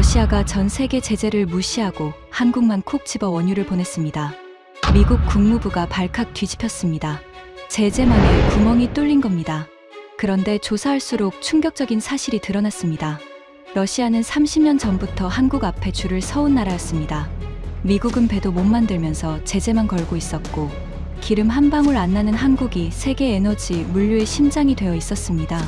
러시아가 전 세계 제재를 무시하고 한국만 콕 집어 원유를 보냈습니다. 미국 국무부가 발칵 뒤집혔습니다. 제재망에 구멍이 뚫린 겁니다. 그런데 조사할수록 충격적인 사실이 드러났습니다. 러시아는 30년 전부터 한국 앞에 줄을 서온 나라였습니다. 미국은 배도 못 만들면서 제재만 걸고 있었고 기름 한 방울 안 나는 한국이 세계 에너지 물류의 심장이 되어 있었습니다.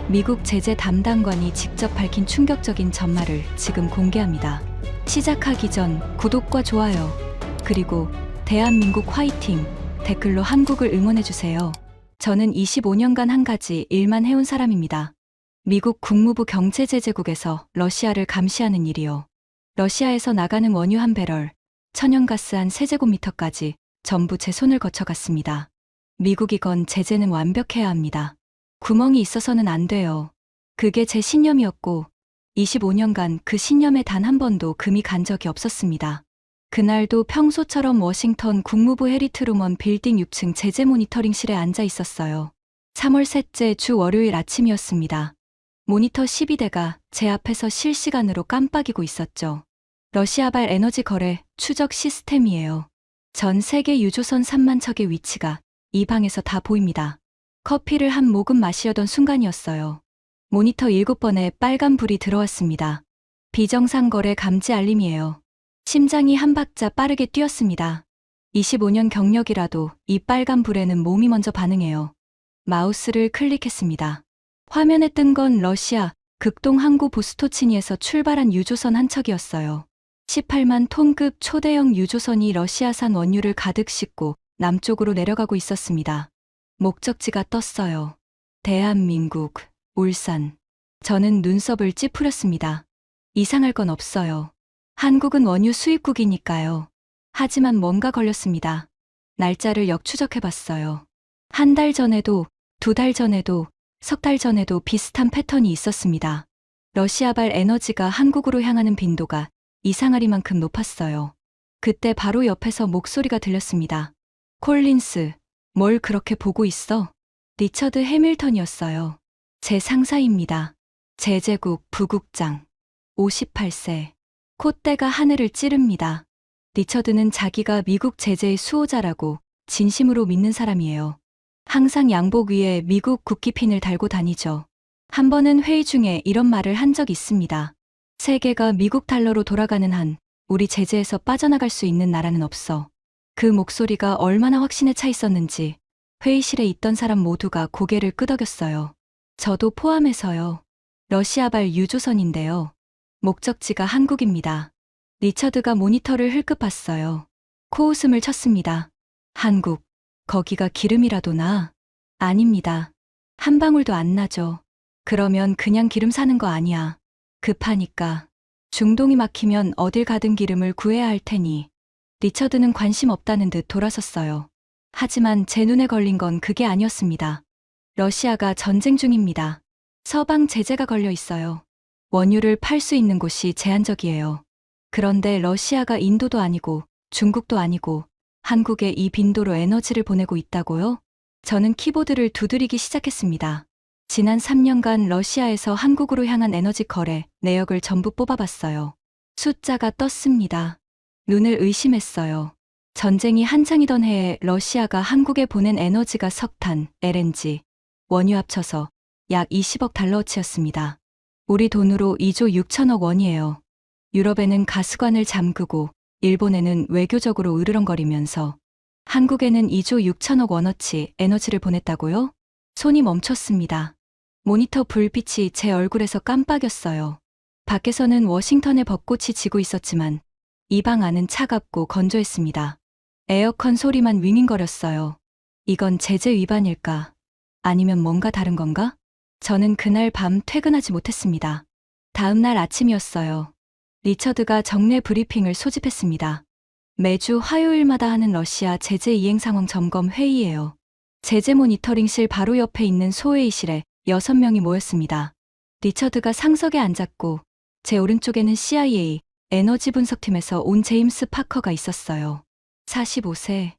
미국 제재 담당관이 직접 밝힌 충격적인 전말을 지금 공개합니다. 시작하기 전 구독과 좋아요, 그리고 대한민국 화이팅 댓글로 한국을 응원해주세요. 저는 25년간 한 가지 일만 해온 사람입니다. 미국 국무부 경제제재국에서 러시아를 감시하는 일이요. 러시아에서 나가는 원유 한 배럴, 천연가스 한 세제곱미터까지 전부 제 손을 거쳐갔습니다. 미국이건 제재는 완벽해야 합니다. 구멍이 있어서는 안 돼요. 그게 제 신념이었고 25년간 그 신념에 단 한 번도 금이 간 적이 없었습니다. 그날도 평소처럼 워싱턴 국무부 해리 트루먼 빌딩 6층 제재 모니터링실에 앉아 있었어요. 3월 셋째 주 월요일 아침이었습니다. 모니터 12대가 제 앞에서 실시간으로 깜빡이고 있었죠. 러시아발 에너지 거래 추적 시스템이에요. 전 세계 유조선 3만 척의 위치가 이 방에서 다 보입니다. 커피를 한 모금 마시려던 순간이었어요. 모니터 7번에 빨간 불이 들어왔습니다. 비정상 거래 감지 알림이에요. 심장이 한 박자 빠르게 뛰었습니다. 25년 경력이라도 이 빨간 불에는 몸이 먼저 반응해요. 마우스를 클릭했습니다. 화면에 뜬 건 러시아 극동 항구 보스토치니에서 출발한 유조선 한 척이었어요. 18만 톤급 초대형 유조선이 러시아산 원유를 가득 싣고 남쪽으로 내려가고 있었습니다. 목적지가 떴어요. 대한민국, 울산. 저는 눈썹을 찌푸렸습니다. 이상할 건 없어요. 한국은 원유 수입국이니까요. 하지만 뭔가 걸렸습니다. 날짜를 역추적해봤어요. 한 달 전에도, 2달 전에도, 석 달 전에도 비슷한 패턴이 있었습니다. 러시아발 에너지가 한국으로 향하는 빈도가 이상하리만큼 높았어요. 그때 바로 옆에서 목소리가 들렸습니다. 콜린스, 뭘 그렇게 보고 있어? 리처드 해밀턴이었어요. 제 상사입니다. 제재국 부국장. 58세. 콧대가 하늘을 찌릅니다. 리처드는 자기가 미국 제재의 수호자라고 진심으로 믿는 사람이에요. 항상 양복 위에 미국 국기핀을 달고 다니죠. 한 번은 회의 중에 이런 말을 한 적 있습니다. 세계가 미국 달러로 돌아가는 한 우리 제재에서 빠져나갈 수 있는 나라는 없어. 그 목소리가 얼마나 확신에 차 있었는지 회의실에 있던 사람 모두가 고개를 끄덕였어요. 저도 포함해서요. 러시아발 유조선인데요. 목적지가 한국입니다. 리처드가 모니터를 흘끗 봤어요. 코웃음을 쳤습니다. 한국, 거기가 기름이라도 나? 아닙니다. 한 방울도 안 나죠. 그러면 그냥 기름 사는 거 아니야. 급하니까. 중동이 막히면 어딜 가든 기름을 구해야 할 테니. 리처드는 관심 없다는 듯 돌아섰어요. 하지만 제 눈에 걸린 건 그게 아니었습니다. 러시아가 전쟁 중입니다. 서방 제재가 걸려 있어요. 원유를 팔 수 있는 곳이 제한적이에요. 그런데 러시아가 인도도 아니고 중국도 아니고 한국에 이 빈도로 에너지를 보내고 있다고요? 저는 키보드를 두드리기 시작했습니다. 지난 3년간 러시아에서 한국으로 향한 에너지 거래 내역을 전부 뽑아봤어요. 숫자가 떴습니다. 눈을 의심했어요. 전쟁이 한창이던 해에 러시아가 한국에 보낸 에너지가 석탄, LNG, 원유 합쳐서 약 20억 달러어치였습니다. 우리 돈으로 2조 6천억 원이에요. 유럽에는 가스관을 잠그고 일본에는 외교적으로 으르렁거리면서 한국에는 2조 6천억 원어치 에너지를 보냈다고요? 손이 멈췄습니다. 모니터 불빛이 제 얼굴에서 깜빡였어요. 밖에서는 워싱턴의 벚꽃이 지고 있었지만 이 방 안은 차갑고 건조했습니다. 에어컨 소리만 윙윙거렸어요. 이건 제재 위반일까? 아니면 뭔가 다른 건가? 저는 그날 밤 퇴근하지 못했습니다. 다음 날 아침이었어요. 리처드가 정례 브리핑을 소집했습니다. 매주 화요일마다 하는 러시아 제재 이행 상황 점검 회의예요. 제재 모니터링실 바로 옆에 있는 소회의실에 6명이 모였습니다. 리처드가 상석에 앉았고 제 오른쪽에는 CIA 에너지 분석팀에서 온 제임스 파커가 있었어요. 45세.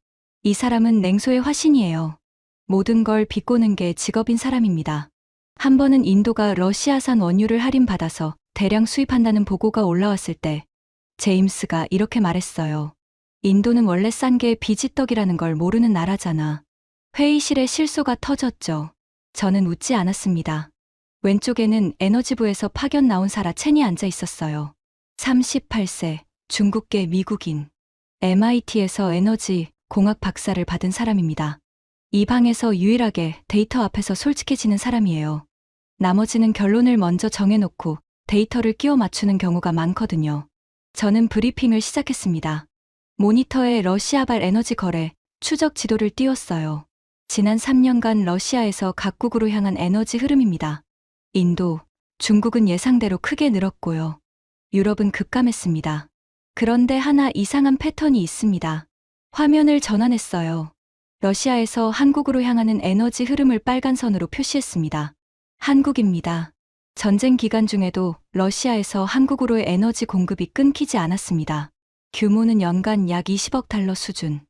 이 사람은 냉소의 화신이에요. 모든 걸 비꼬는 게 직업인 사람입니다. 한 번은 인도가 러시아산 원유를 할인받아서 대량 수입한다는 보고가 올라왔을 때 제임스가 이렇게 말했어요. 인도는 원래 싼 게 비지떡이라는 걸 모르는 나라잖아. 회의실에 실소가 터졌죠. 저는 웃지 않았습니다. 왼쪽에는 에너지부에서 파견 나온 사라 첸이 앉아 있었어요. 38세, 중국계 미국인. MIT에서 에너지 공학 박사를 받은 사람입니다. 이 방에서 유일하게 데이터 앞에서 솔직해지는 사람이에요. 나머지는 결론을 먼저 정해놓고 데이터를 끼워 맞추는 경우가 많거든요. 저는 브리핑을 시작했습니다. 모니터에 러시아발 에너지 거래, 추적 지도를 띄웠어요. 지난 3년간 러시아에서 각국으로 향한 에너지 흐름입니다. 인도, 중국은 예상대로 크게 늘었고요. 유럽은 급감했습니다. 그런데 하나 이상한 패턴이 있습니다. 화면을 전환했어요. 러시아에서 한국으로 향하는 에너지 흐름을 빨간 선으로 표시했습니다. 한국입니다. 전쟁 기간 중에도 러시아에서 한국으로의 에너지 공급이 끊기지 않았습니다. 규모는 연간 약 20억 달러 수준.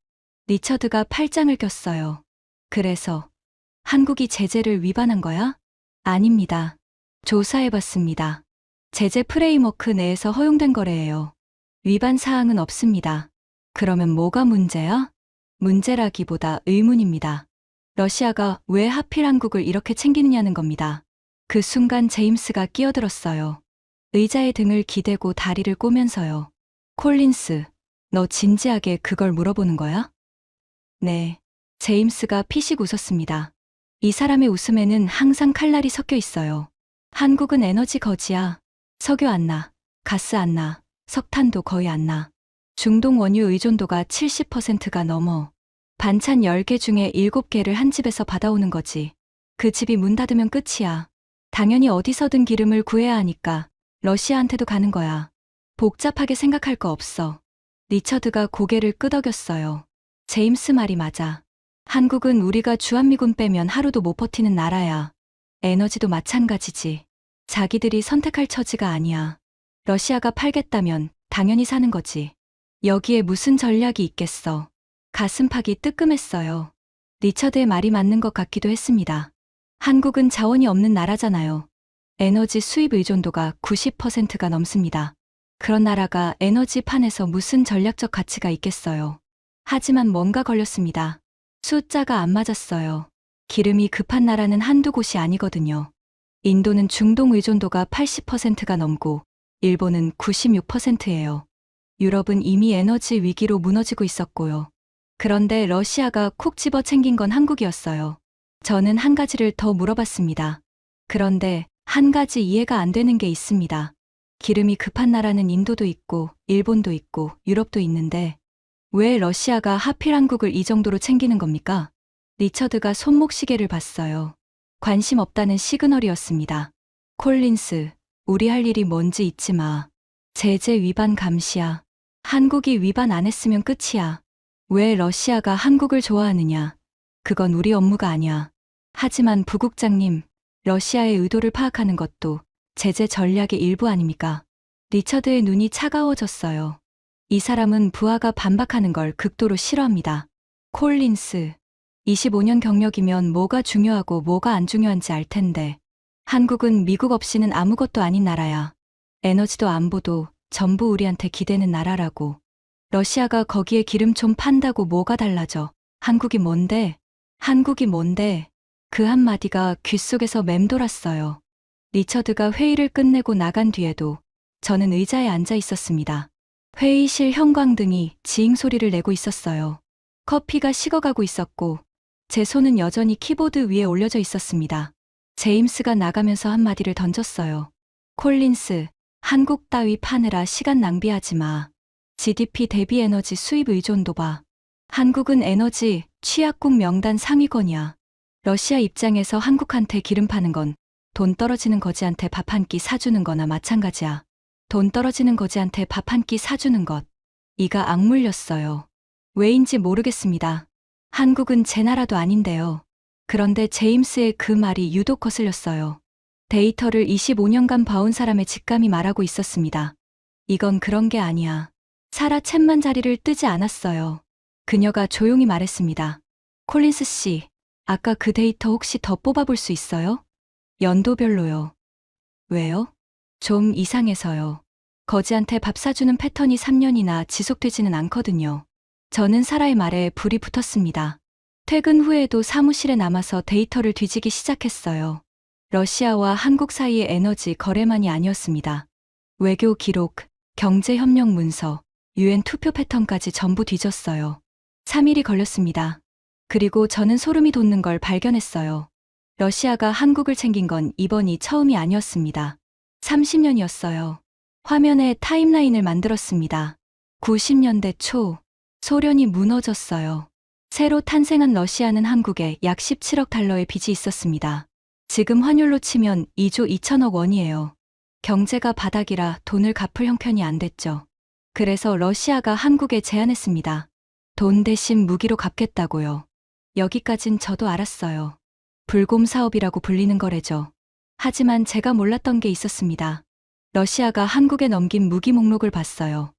리처드가 팔짱을 꼈어요. 그래서 한국이 제재를 위반한 거야? 아닙니다. 조사해봤습니다. 제재 프레임워크 내에서 허용된 거래예요. 위반 사항은 없습니다. 그러면 뭐가 문제야? 문제라기보다 의문입니다. 러시아가 왜 하필 한국을 이렇게 챙기느냐는 겁니다. 그 순간 제임스가 끼어들었어요. 의자에 등을 기대고 다리를 꼬면서요. 콜린스, 너 진지하게 그걸 물어보는 거야? 네. 제임스가 피식 웃었습니다. 이 사람의 웃음에는 항상 칼날이 섞여 있어요. 한국은 에너지 거지야. 석유 안 나, 가스 안 나, 석탄도 거의 안 나. 중동 원유 의존도가 70%가 넘어. 반찬 10개 중에 7개를 한 집에서 받아오는 거지. 그 집이 문 닫으면 끝이야. 당연히 어디서든 기름을 구해야 하니까 러시아한테도 가는 거야. 복잡하게 생각할 거 없어. 리처드가 고개를 끄덕였어요. 제임스 말이 맞아. 한국은 우리가 주한미군 빼면 하루도 못 버티는 나라야. 에너지도 마찬가지지. 자기들이 선택할 처지가 아니야. 러시아가 팔겠다면 당연히 사는 거지. 여기에 무슨 전략이 있겠어. 가슴팍이 뜨끔했어요. 리처드의 말이 맞는 것 같기도 했습니다. 한국은 자원이 없는 나라잖아요. 에너지 수입 의존도가 90%가 넘습니다. 그런 나라가 에너지판에서 무슨 전략적 가치가 있겠어요. 하지만 뭔가 걸렸습니다. 숫자가 안 맞았어요. 기름이 급한 나라는 한두 곳이 아니거든요. 인도는 중동 의존도가 80%가 넘고 일본은 96%예요. 유럽은 이미 에너지 위기로 무너지고 있었고요. 그런데 러시아가 콕 집어 챙긴 건 한국이었어요. 저는 한 가지를 더 물어봤습니다. 그런데 한 가지 이해가 안 되는 게 있습니다. 기름이 급한 나라는 인도도 있고 일본도 있고 유럽도 있는데 왜 러시아가 하필 한국을 이 정도로 챙기는 겁니까? 리처드가 손목시계를 봤어요. 관심 없다는 시그널이었습니다. 콜린스, 우리 할 일이 뭔지 잊지 마. 제재 위반 감시야. 한국이 위반 안 했으면 끝이야. 왜 러시아가 한국을 좋아하느냐? 그건 우리 업무가 아니야. 하지만 부국장님, 러시아의 의도를 파악하는 것도 제재 전략의 일부 아닙니까? 리처드의 눈이 차가워졌어요. 이 사람은 부하가 반박하는 걸 극도로 싫어합니다. 콜린스, 25년 경력이면 뭐가 중요하고 뭐가 안 중요한지 알 텐데. 한국은 미국 없이는 아무것도 아닌 나라야. 에너지도 안보도 전부 우리한테 기대는 나라라고. 러시아가 거기에 기름 좀 판다고 뭐가 달라져. 한국이 뭔데? 한국이 뭔데? 그 한마디가 귓속에서 맴돌았어요. 리처드가 회의를 끝내고 나간 뒤에도 저는 의자에 앉아 있었습니다. 회의실 형광등이 지잉 소리를 내고 있었어요. 커피가 식어가고 있었고 제 손은 여전히 키보드 위에 올려져 있었습니다. 제임스가 나가면서 한마디를 던졌어요. 콜린스, 한국 따위 파느라 시간 낭비하지 마. GDP 대비 에너지 수입 의존도 봐. 한국은 에너지 취약국 명단 상위권이야. 러시아 입장에서 한국한테 기름 파는 건 돈 떨어지는 거지한테 밥 한 끼 사주는 거나 마찬가지야. 돈 떨어지는 거지한테 밥 한 끼 사주는 것. 이가 악물렸어요. 왜인지 모르겠습니다. 한국은 제 나라도 아닌데요. 그런데 제임스의 그 말이 유독 거슬렸어요. 데이터를 25년간 봐온 사람의 직감이 말하고 있었습니다. 이건 그런 게 아니야. 사라 챗만 자리를 뜨지 않았어요. 그녀가 조용히 말했습니다. 콜린스 씨, 아까 그 데이터 혹시 더 뽑아볼 수 있어요? 연도별로요. 왜요? 좀 이상해서요. 거지한테 밥 사주는 패턴이 3년이나 지속되지는 않거든요. 저는 사라의 말에 불이 붙었습니다. 퇴근 후에도 사무실에 남아서 데이터를 뒤지기 시작했어요. 러시아와 한국 사이의 에너지 거래만이 아니었습니다. 외교 기록, 경제협력 문서, 유엔 투표 패턴까지 전부 뒤졌어요. 3일이 걸렸습니다. 그리고 저는 소름이 돋는 걸 발견했어요. 러시아가 한국을 챙긴 건 이번이 처음이 아니었습니다. 30년이었어요. 화면에 타임라인을 만들었습니다. 90년대 초, 소련이 무너졌어요. 새로 탄생한 러시아는 한국에 약 17억 달러의 빚이 있었습니다. 지금 환율로 치면 2조 2천억 원이에요. 경제가 바닥이라 돈을 갚을 형편이 안 됐죠. 그래서 러시아가 한국에 제안했습니다. 돈 대신 무기로 갚겠다고요. 여기까진 저도 알았어요. 불곰 사업이라고 불리는 거래죠. 하지만 제가 몰랐던 게 있었습니다. 러시아가 한국에 넘긴 무기 목록을 봤어요.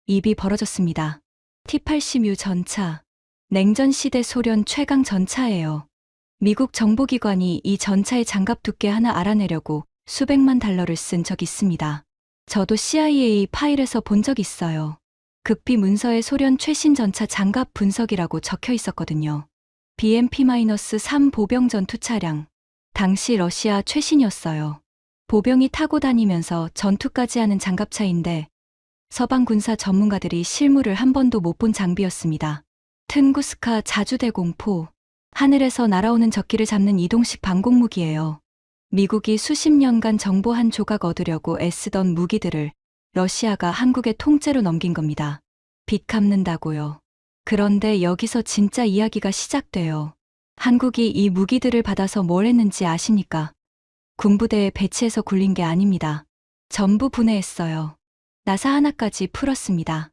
입이 벌어졌습니다. T-80U 전차. 냉전 시대 소련 최강 전차예요. 미국 정보기관이 이 장갑의 장갑 두께 하나 알아내려고 수백만 달러를 쓴 적 있습니다. 저도 CIA 파일에서 본 적 있어요. 극비 문서에 소련 최신 전차 장갑 분석이라고 적혀 있었거든요. BMP-3 보병 전투 차량. 당시 러시아 최신이었어요. 보병이 타고 다니면서 전투까지 하는 장갑차인데 서방 군사 전문가들이 실물을 한 번도 못 본 장비였습니다. 튼구스카 자주대공포. 하늘에서 날아오는 적기를 잡는 이동식 방공무기예요. 미국이 수십 년간 정보 한 조각 얻으려고 애쓰던 무기들을 러시아가 한국에 통째로 넘긴 겁니다. 빚 갚는다고요. 그런데 여기서 진짜 이야기가 시작돼요. 한국이 이 무기들을 받아서 뭘 했는지 아십니까? 군부대에 배치해서 굴린 게 아닙니다. 전부 분해했어요. 나사 하나까지 풀었습니다.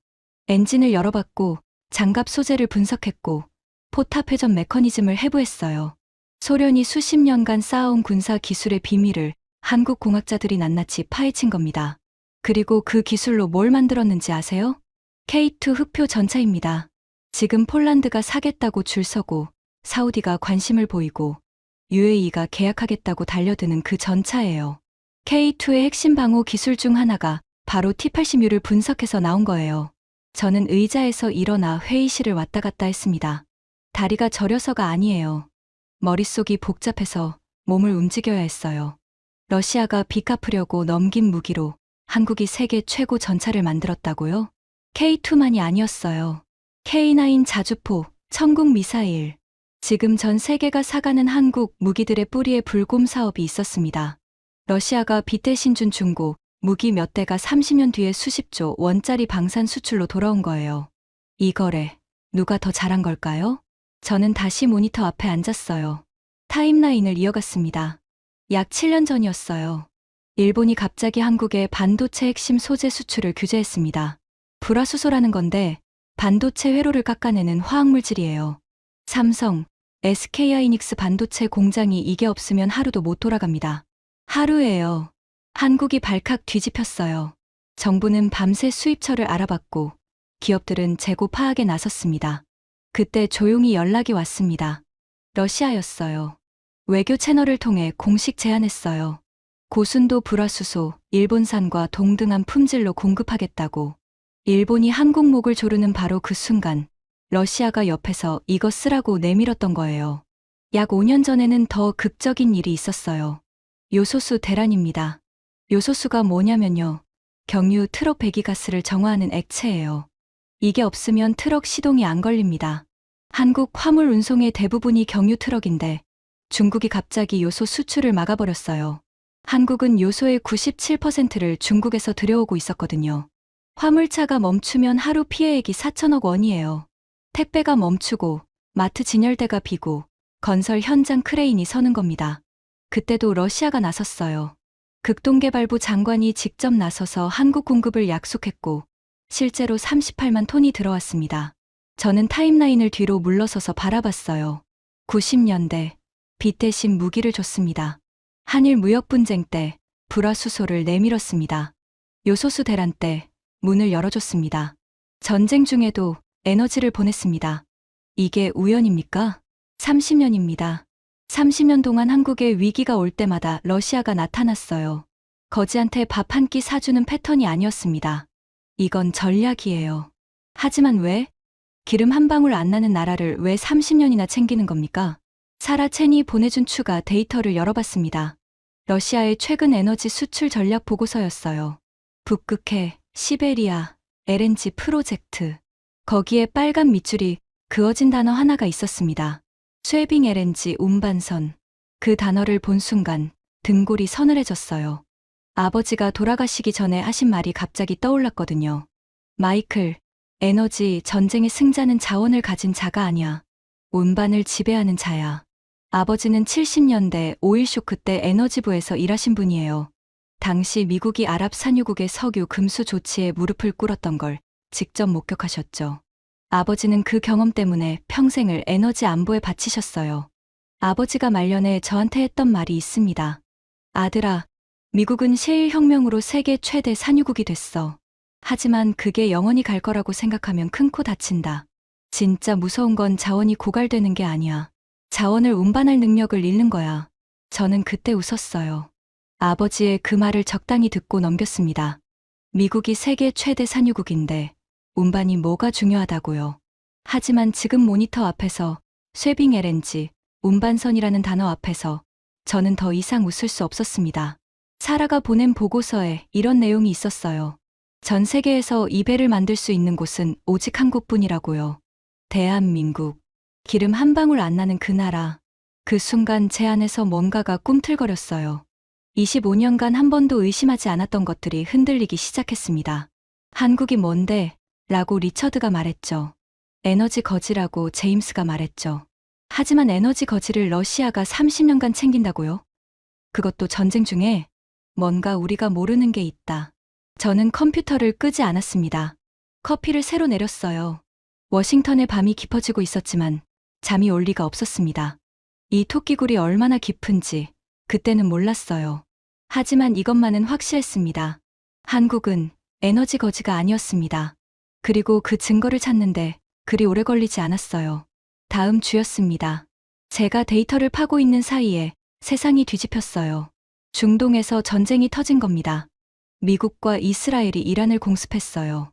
엔진을 열어봤고 장갑 소재를 분석했고 포탑 회전 메커니즘을 해부했어요. 소련이 수십 년간 쌓아온 군사 기술의 비밀을 한국 공학자들이 낱낱이 파헤친 겁니다. 그리고 그 기술로 뭘 만들었는지 아세요? K2 흑표 전차입니다. 지금 폴란드가 사겠다고 줄 서고 사우디가 관심을 보이고 UAE가 계약하겠다고 달려드는 그 전차예요. K2의 핵심 방호 기술 중 하나가 바로 T-80U를 분석해서 나온 거예요. 저는 의자에서 일어나 회의실을 왔다 갔다 했습니다. 다리가 저려서가 아니에요. 머릿속이 복잡해서 몸을 움직여야 했어요. 러시아가 빚 갚으려고 넘긴 무기로 한국이 세계 최고 전차를 만들었다고요? K2만이 아니었어요. K9 자주포, 천국 미사일. 지금 전 세계가 사가는 한국 무기들의 뿌리에 불곰 사업이 있었습니다. 러시아가 빚 대신 준 중고, 무기 몇 대가 30년 뒤에 수십조 원짜리 방산 수출로 돌아온 거예요. 이 거래, 누가 더 잘한 걸까요? 저는 다시 모니터 앞에 앉았어요. 타임라인을 이어갔습니다. 약 7년 전이었어요. 일본이 갑자기 한국의 반도체 핵심 소재 수출을 규제했습니다. 불화수소라는 건데 반도체 회로를 깎아내는 화학물질이에요. 삼성, SK하이닉스 반도체 공장이 이게 없으면 하루도 못 돌아갑니다. 하루예요. 한국이 발칵 뒤집혔어요. 정부는 밤새 수입처를 알아봤고 기업들은 재고 파악에 나섰습니다. 그때 조용히 연락이 왔습니다. 러시아였어요. 외교 채널을 통해 공식 제안했어요. 고순도 불화수소, 일본산과 동등한 품질로 공급하겠다고. 일본이 한국목을 조르는 바로 그 순간 러시아가 옆에서 이거 쓰라고 내밀었던 거예요. 약 5년 전에는 더 극적인 일이 있었어요. 요소수 대란입니다. 요소수가 뭐냐면요. 경유 트럭 배기가스를 정화하는 액체예요. 이게 없으면 트럭 시동이 안 걸립니다. 한국 화물 운송의 대부분이 경유 트럭인데 중국이 갑자기 요소 수출을 막아버렸어요. 한국은 요소의 97%를 중국에서 들여오고 있었거든요. 화물차가 멈추면 하루 피해액이 4천억 원이에요. 택배가 멈추고 마트 진열대가 비고 건설 현장 크레인이 서는 겁니다. 그때도 러시아가 나섰어요. 극동개발부 장관이 직접 나서서 한국 공급을 약속했고 실제로 38만 톤이 들어왔습니다. 저는 타임라인을 뒤로 물러서서 바라봤어요. 90년대 빚 대신 무기를 줬습니다. 한일 무역 분쟁 때 불화수소를 내밀었습니다. 요소수 대란 때 문을 열어줬습니다. 전쟁 중에도 에너지를 보냈습니다. 이게 우연입니까? 30년입니다. 30년 동안 한국에 위기가 올 때마다 러시아가 나타났어요. 거지한테 밥 한 끼 사주는 패턴이 아니었습니다. 이건 전략이에요. 하지만 왜? 기름 한 방울 안 나는 나라를 왜 30년이나 챙기는 겁니까? 사라 첸이 보내준 추가 데이터를 열어봤습니다. 러시아의 최근 에너지 수출 전략 보고서였어요. 북극해, 시베리아, LNG 프로젝트. 거기에 빨간 밑줄이 그어진 단어 하나가 있었습니다. 쉐빙 LNG 운반선. 그 단어를 본 순간 등골이 서늘해졌어요. 아버지가 돌아가시기 전에 하신 말이 갑자기 떠올랐거든요. 마이클, 에너지 전쟁의 승자는 자원을 가진 자가 아니야. 운반을 지배하는 자야. 아버지는 70년대 오일 쇼크 때 에너지부에서 일하신 분이에요. 당시 미국이 아랍 산유국의 석유 금수 조치에 무릎을 꿇었던 걸 직접 목격하셨죠. 아버지는 그 경험 때문에 평생을 에너지 안보에 바치셨어요. 아버지가 말년에 저한테 했던 말이 있습니다. 아들아, 미국은 셰일 혁명으로 세계 최대 산유국이 됐어. 하지만 그게 영원히 갈 거라고 생각하면 큰 코 다친다. 진짜 무서운 건 자원이 고갈되는 게 아니야. 자원을 운반할 능력을 잃는 거야. 저는 그때 웃었어요. 아버지의 그 말을 적당히 듣고 넘겼습니다. 미국이 세계 최대 산유국인데 운반이 뭐가 중요하다고요. 하지만 지금 모니터 앞에서 쉐빙 LNG, 운반선이라는 단어 앞에서 저는 더 이상 웃을 수 없었습니다. 사라가 보낸 보고서에 이런 내용이 있었어요. 전 세계에서 이 배를 만들 수 있는 곳은 오직 한국뿐이라고요. 대한민국. 기름 한 방울 안 나는 그 나라. 그 순간 제 안에서 뭔가가 꿈틀거렸어요. 25년간 한 번도 의심하지 않았던 것들이 흔들리기 시작했습니다. 한국이 뭔데? 라고 리처드가 말했죠. 에너지 거지라고 제임스가 말했죠. 하지만 에너지 거지를 러시아가 30년간 챙긴다고요? 그것도 전쟁 중에? 뭔가 우리가 모르는 게 있다. 저는 컴퓨터를 끄지 않았습니다. 커피를 새로 내렸어요. 워싱턴의 밤이 깊어지고 있었지만 잠이 올 리가 없었습니다. 이 토끼굴이 얼마나 깊은지 그때는 몰랐어요. 하지만 이것만은 확실했습니다. 한국은 에너지 거지가 아니었습니다. 그리고 그 증거를 찾는데 그리 오래 걸리지 않았어요. 다음 주였습니다. 제가 데이터를 파고 있는 사이에 세상이 뒤집혔어요. 중동에서 전쟁이 터진 겁니다. 미국과 이스라엘이 이란을 공습했어요.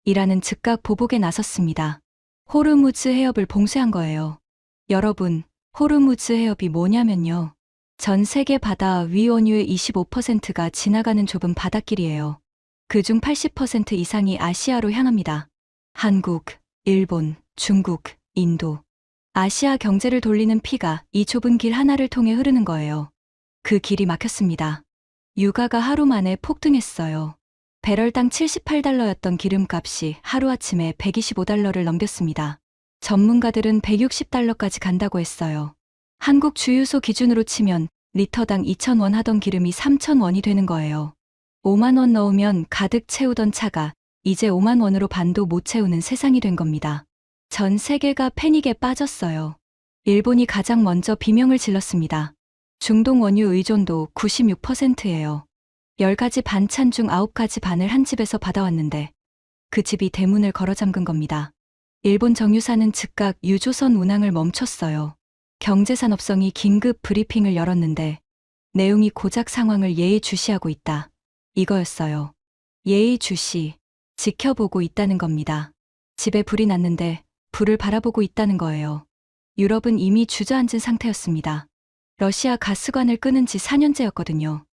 이란은 즉각 보복에 나섰습니다. 호르무즈 해협을 봉쇄한 거예요. 여러분, 호르무즈 해협이 뭐냐면요. 전 세계 바다 위 원유의 25%가 지나가는 좁은 바닷길이에요. 그중 80% 이상이 아시아로 향합니다. 한국, 일본, 중국, 인도. 아시아 경제를 돌리는 피가 이 좁은 길 하나를 통해 흐르는 거예요. 그 길이 막혔습니다. 유가가 하루 만에 폭등했어요. 배럴당 78달러였던 기름값이 하루아침에 125달러를 넘겼습니다. 전문가들은 160달러까지 간다고 했어요. 한국 주유소 기준으로 치면 리터당 2,000원 하던 기름이 3,000원이 되는 거예요. 5만 원 넣으면 가득 채우던 차가 이제 5만 원으로 반도 못 채우는 세상이 된 겁니다. 전 세계가 패닉에 빠졌어요. 일본이 가장 먼저 비명을 질렀습니다. 중동 원유 의존도 96%예요. 10가지 반찬 중 9가지 반을 한 집에서 받아왔는데 그 집이 대문을 걸어 잠근 겁니다. 일본 정유사는 즉각 유조선 운항을 멈췄어요. 경제산업성이 긴급 브리핑을 열었는데 내용이 고작 상황을 예의주시하고 있다. 이거였어요. 예의주시, 지켜보고 있다는 겁니다. 집에 불이 났는데 불을 바라보고 있다는 거예요. 유럽은 이미 주저앉은 상태였습니다. 러시아 가스관을 끊은 지 4년째였거든요.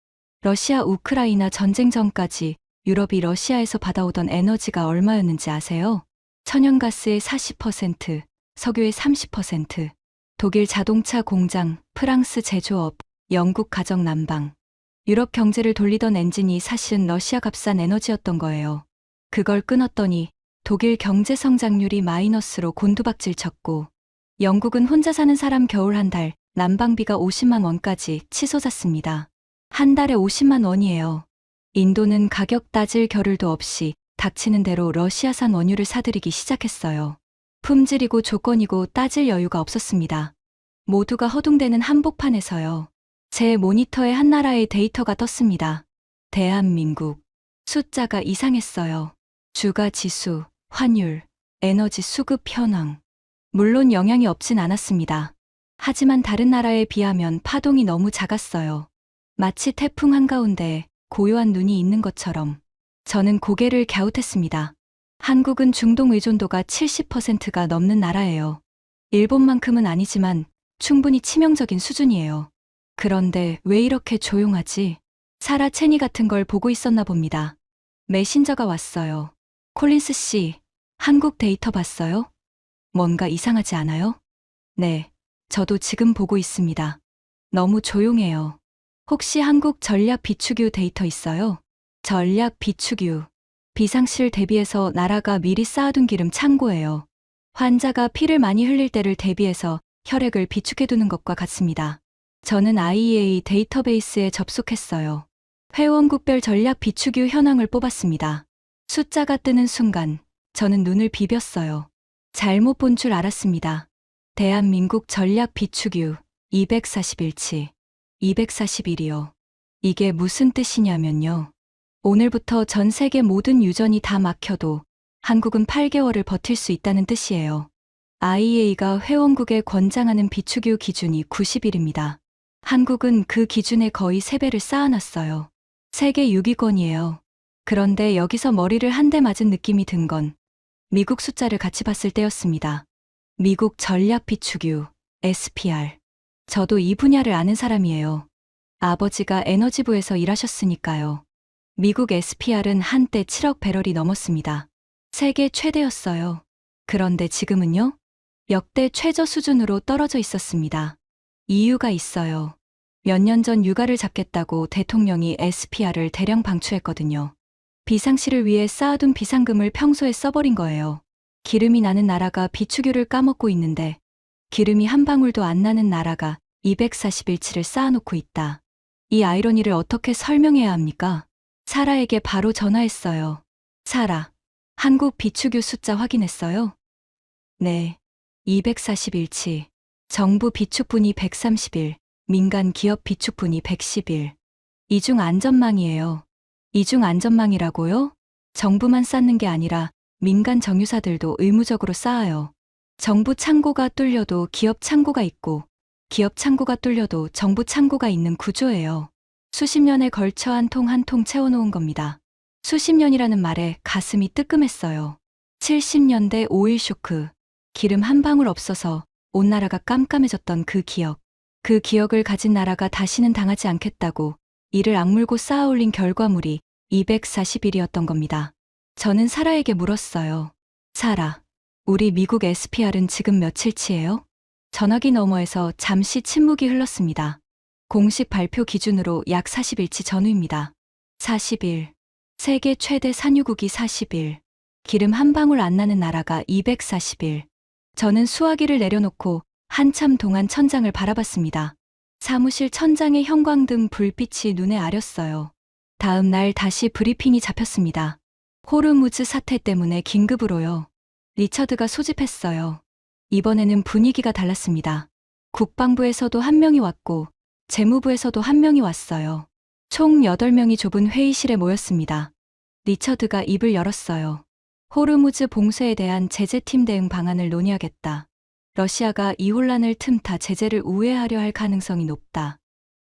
러시아 우크라이나 전쟁 전까지 유럽이 러시아에서 받아오던 에너지가 얼마였는지 아세요? 천연가스의 40%, 석유의 30%, 독일 자동차 공장, 프랑스 제조업, 영국 가정 난방. 유럽 경제를 돌리던 엔진이 사실은 러시아 값싼 에너지였던 거예요. 그걸 끊었더니 독일 경제 성장률이 마이너스로 곤두박질 쳤고 영국은 혼자 사는 사람 겨울 한 달 난방비가 50만 원까지 치솟았습니다. 한 달에 50만 원이에요. 인도는 가격 따질 겨를도 없이 닥치는 대로 러시아산 원유를 사들이기 시작했어요. 품질이고 조건이고 따질 여유가 없었습니다. 모두가 허둥대는 한복판에서요. 제 모니터에 한 나라의 데이터가 떴습니다. 대한민국. 숫자가 이상했어요. 주가 지수, 환율, 에너지 수급 현황. 물론 영향이 없진 않았습니다. 하지만 다른 나라에 비하면 파동이 너무 작았어요. 마치 태풍 한가운데 고요한 눈이 있는 것처럼. 저는 고개를 갸웃했습니다. 한국은 중동 의존도가 70%가 넘는 나라예요. 일본만큼은 아니지만 충분히 치명적인 수준이에요. 그런데 왜 이렇게 조용하지? 사라 체니 같은 걸 보고 있었나 봅니다. 메신저가 왔어요. 콜린스 씨, 한국 데이터 봤어요? 뭔가 이상하지 않아요? 네, 저도 지금 보고 있습니다. 너무 조용해요. 혹시 한국 전략 비축유 데이터 있어요? 전략 비축유. 비상시를 대비해서 나라가 미리 쌓아둔 기름 창고예요. 환자가 피를 많이 흘릴 때를 대비해서 혈액을 비축해두는 것과 같습니다. 저는 IEA 데이터베이스에 접속했어요. 회원국별 전략 비축유 현황을 뽑았습니다. 숫자가 뜨는 순간 저는 눈을 비볐어요. 잘못 본 줄 알았습니다. 대한민국 전략 비축유 241치, 241이요. 이게 무슨 뜻이냐면요. 오늘부터 전 세계 모든 유전이 다 막혀도 한국은 8개월을 버틸 수 있다는 뜻이에요. IEA가 회원국에 권장하는 비축유 기준이 90일입니다. 한국은 그 기준에 거의 3배를 쌓아놨어요. 세계 6위권이에요. 그런데 여기서 머리를 한 대 맞은 느낌이 든 건 미국 숫자를 같이 봤을 때였습니다. 미국 전략 비축유, SPR. 저도 이 분야를 아는 사람이에요. 아버지가 에너지부에서 일하셨으니까요. 미국 SPR은 한때 7억 배럴이 넘었습니다. 세계 최대였어요. 그런데 지금은요? 역대 최저 수준으로 떨어져 있었습니다. 이유가 있어요. 몇 년 전 유가를 잡겠다고 대통령이 SPR을 대량 방출했거든요. 비상시를 위해 쌓아둔 비상금을 평소에 써버린 거예요. 기름이 나는 나라가 비축유를 까먹고 있는데 기름이 한 방울도 안 나는 나라가 241치를 쌓아놓고 있다. 이 아이러니를 어떻게 설명해야 합니까? 사라에게 바로 전화했어요. 사라, 한국 비축유 숫자 확인했어요? 네, 241치. 정부 비축분이 131, 민간 기업 비축분이 111. 이중 안전망이에요. 이중 안전망이라고요? 정부만 쌓는 게 아니라 민간 정유사들도 의무적으로 쌓아요. 정부 창고가 뚫려도 기업 창고가 있고, 기업 창고가 뚫려도 정부 창고가 있는 구조예요. 수십 년에 걸쳐 한 통 한 통 채워놓은 겁니다. 수십 년이라는 말에 가슴이 뜨끔했어요. 70년대 오일 쇼크, 기름 한 방울 없어서 온 나라가 깜깜해졌던 그 기억. 그 기억을 가진 나라가 다시는 당하지 않겠다고 이를 악물고 쌓아올린 결과물이 241이었던 겁니다. 저는 사라에게 물었어요. 사라, 우리 미국 SPR은 지금 며칠치예요? 전화기 너머에서 잠시 침묵이 흘렀습니다. 공식 발표 기준으로 약 40일치 전후입니다. 40일. 세계 최대 산유국이 40일. 기름 한 방울 안 나는 나라가 240일. 저는 수화기를 내려놓고 한참 동안 천장을 바라봤습니다. 사무실 천장의 형광등 불빛이 눈에 아렸어요. 다음 날 다시 브리핑이 잡혔습니다. 호르무즈 사태 때문에 긴급으로요. 리처드가 소집했어요. 이번에는 분위기가 달랐습니다. 국방부에서도 한 명이 왔고 재무부에서도 한 명이 왔어요. 총 8명이 좁은 회의실에 모였습니다. 리처드가 입을 열었어요. 호르무즈 봉쇄에 대한 제재팀 대응 방안을 논의하겠다. 러시아가 이 혼란을 틈타 제재를 우회하려 할 가능성이 높다.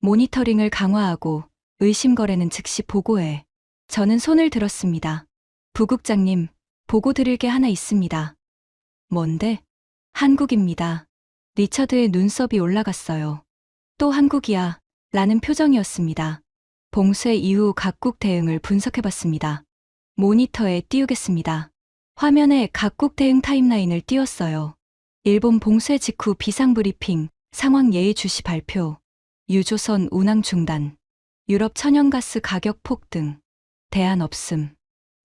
모니터링을 강화하고 의심 거래는 즉시 보고해. 저는 손을 들었습니다. 부국장님, 보고 드릴 게 하나 있습니다. 뭔데? 한국입니다. 리처드의 눈썹이 올라갔어요. 또 한국이야, 라는 표정이었습니다. 봉쇄 이후 각국 대응을 분석해봤습니다. 모니터에 띄우겠습니다. 화면에 각국 대응 타임라인을 띄웠어요. 일본 봉쇄 직후 비상브리핑, 상황 예의주시 발표, 유조선 운항 중단, 유럽 천연가스 가격 폭등, 대안 없음,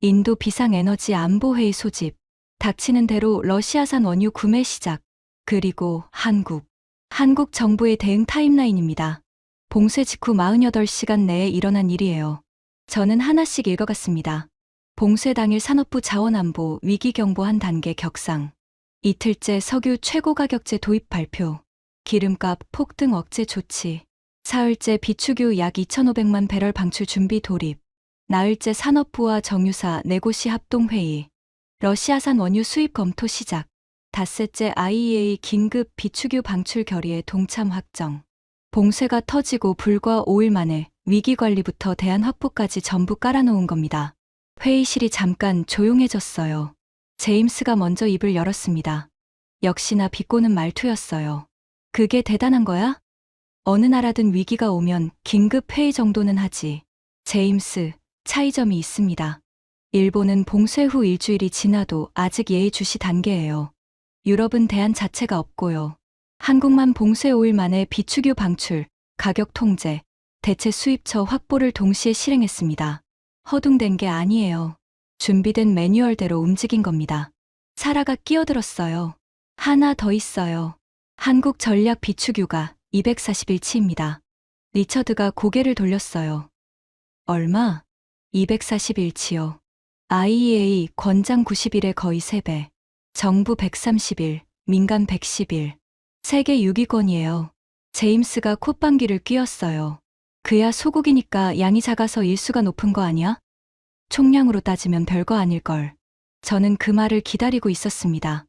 인도 비상에너지 안보회의 소집, 닥치는 대로 러시아산 원유 구매 시작, 그리고 한국 정부의 대응 타임라인입니다. 봉쇄 직후 48시간 내에 일어난 일이에요. 저는 하나씩 읽어갔습니다. 봉쇄 당일 산업부 자원안보 위기경보 한 단계 격상. 이틀째 석유 최고가격제 도입 발표. 기름값 폭등 억제 조치. 사흘째 비축유 약 2,500만 배럴 방출 준비 돌입. 나흘째 산업부와 정유사 네고시 합동회의. 러시아산 원유 수입 검토 시작. 닷새째 IEA 긴급 비축유 방출 결의에 동참 확정. 봉쇄가 터지고 불과 5일 만에 위기관리부터 대안 확보까지 전부 깔아놓은 겁니다. 회의실이 잠깐 조용해졌어요. 제임스가 먼저 입을 열었습니다. 역시나 비꼬는 말투였어요. 그게 대단한 거야? 어느 나라든 위기가 오면 긴급 회의 정도는 하지. 제임스, 차이점이 있습니다. 일본은 봉쇄 후 일주일이 지나도 아직 예의주시 단계예요. 유럽은 대안 자체가 없고요. 한국만 봉쇄 5일 만에 비축유 방출, 가격 통제, 대체 수입처 확보를 동시에 실행했습니다. 허둥댄 게 아니에요. 준비된 매뉴얼대로 움직인 겁니다. 사라가 끼어들었어요. 하나 더 있어요. 한국 전략 비축유가 241치입니다. 리처드가 고개를 돌렸어요. 얼마? 241치요. IEA 권장 90일에 거의 3배. 정부 130일, 민간 110일. 세계 6위권이에요. 제임스가 콧방귀를 뀌었어요. 그야 소국이니까 양이 작아서 일수가 높은 거 아니야? 총량으로 따지면 별거 아닐걸. 저는 그 말을 기다리고 있었습니다.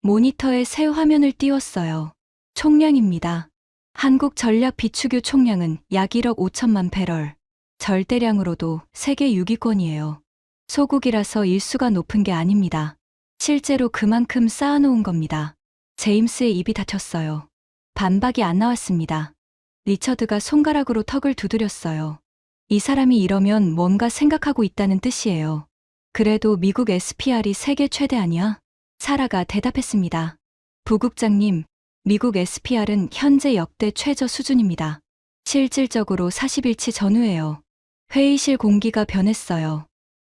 모니터에 새 화면을 띄웠어요. 총량입니다. 한국 전략 비축유 총량은 약 1억 5천만 배럴. 절대량으로도 세계 6위권이에요. 소국이라서 일수가 높은 게 아닙니다. 실제로 그만큼 쌓아놓은 겁니다. 제임스의 입이 닫혔어요. 반박이 안 나왔습니다. 리처드가 손가락으로 턱을 두드렸어요. 이 사람이 이러면 뭔가 생각하고 있다는 뜻이에요. 그래도 미국 SPR이 세계 최대 아니야? 사라가 대답했습니다. 부국장님, 미국 SPR은 현재 역대 최저 수준입니다. 실질적으로 41치 전후예요. 회의실 공기가 변했어요.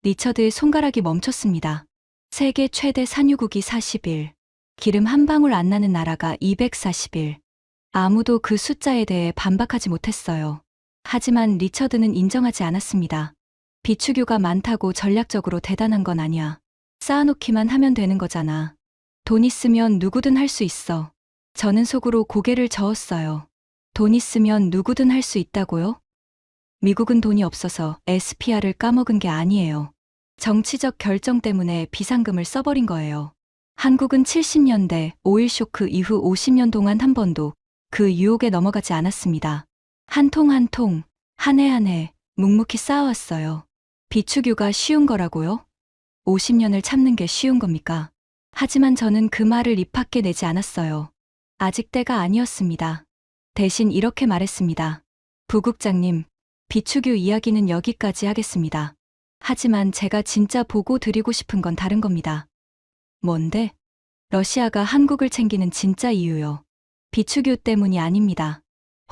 리처드의 손가락이 멈췄습니다. 세계 최대 산유국이 41. 기름 한 방울 안 나는 나라가 241. 아무도 그 숫자에 대해 반박하지 못했어요. 하지만 리처드는 인정하지 않았습니다. 비축유가 많다고 전략적으로 대단한 건 아니야. 쌓아놓기만 하면 되는 거잖아. 돈 있으면 누구든 할 수 있어. 저는 속으로 고개를 저었어요. 돈 있으면 누구든 할 수 있다고요? 미국은 돈이 없어서 SPR을 까먹은 게 아니에요. 정치적 결정 때문에 비상금을 써버린 거예요. 한국은 70년대 5.1 쇼크 이후 50년 동안 한 번도 그 유혹에 넘어가지 않았습니다. 한 통 한 통, 한 해 한 해 묵묵히 쌓아왔어요. 비축유가 쉬운 거라고요? 50년을 참는 게 쉬운 겁니까? 하지만 저는 그 말을 입 밖에 내지 않았어요. 아직 때가 아니었습니다. 대신 이렇게 말했습니다. 부국장님, 비축유 이야기는 여기까지 하겠습니다. 하지만 제가 진짜 보고 드리고 싶은 건 다른 겁니다. 뭔데? 러시아가 한국을 챙기는 진짜 이유요. 비축유 때문이 아닙니다.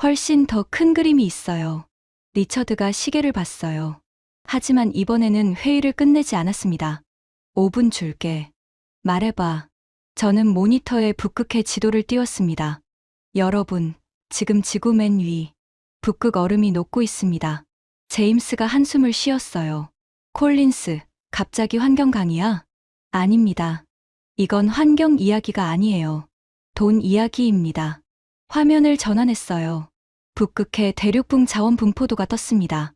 훨씬 더 큰 그림이 있어요. 리처드가 시계를 봤어요. 하지만 이번에는 회의를 끝내지 않았습니다. 5분 줄게. 말해봐. 저는 모니터에 북극해 지도를 띄웠습니다. 여러분, 지금 지구 맨 위, 북극 얼음이 녹고 있습니다. 제임스가 한숨을 쉬었어요. 콜린스, 갑자기 환경 강의야? 아닙니다. 이건 환경 이야기가 아니에요. 돈 이야기입니다. 화면을 전환했어요. 북극해 대륙붕 자원 분포도가 떴습니다.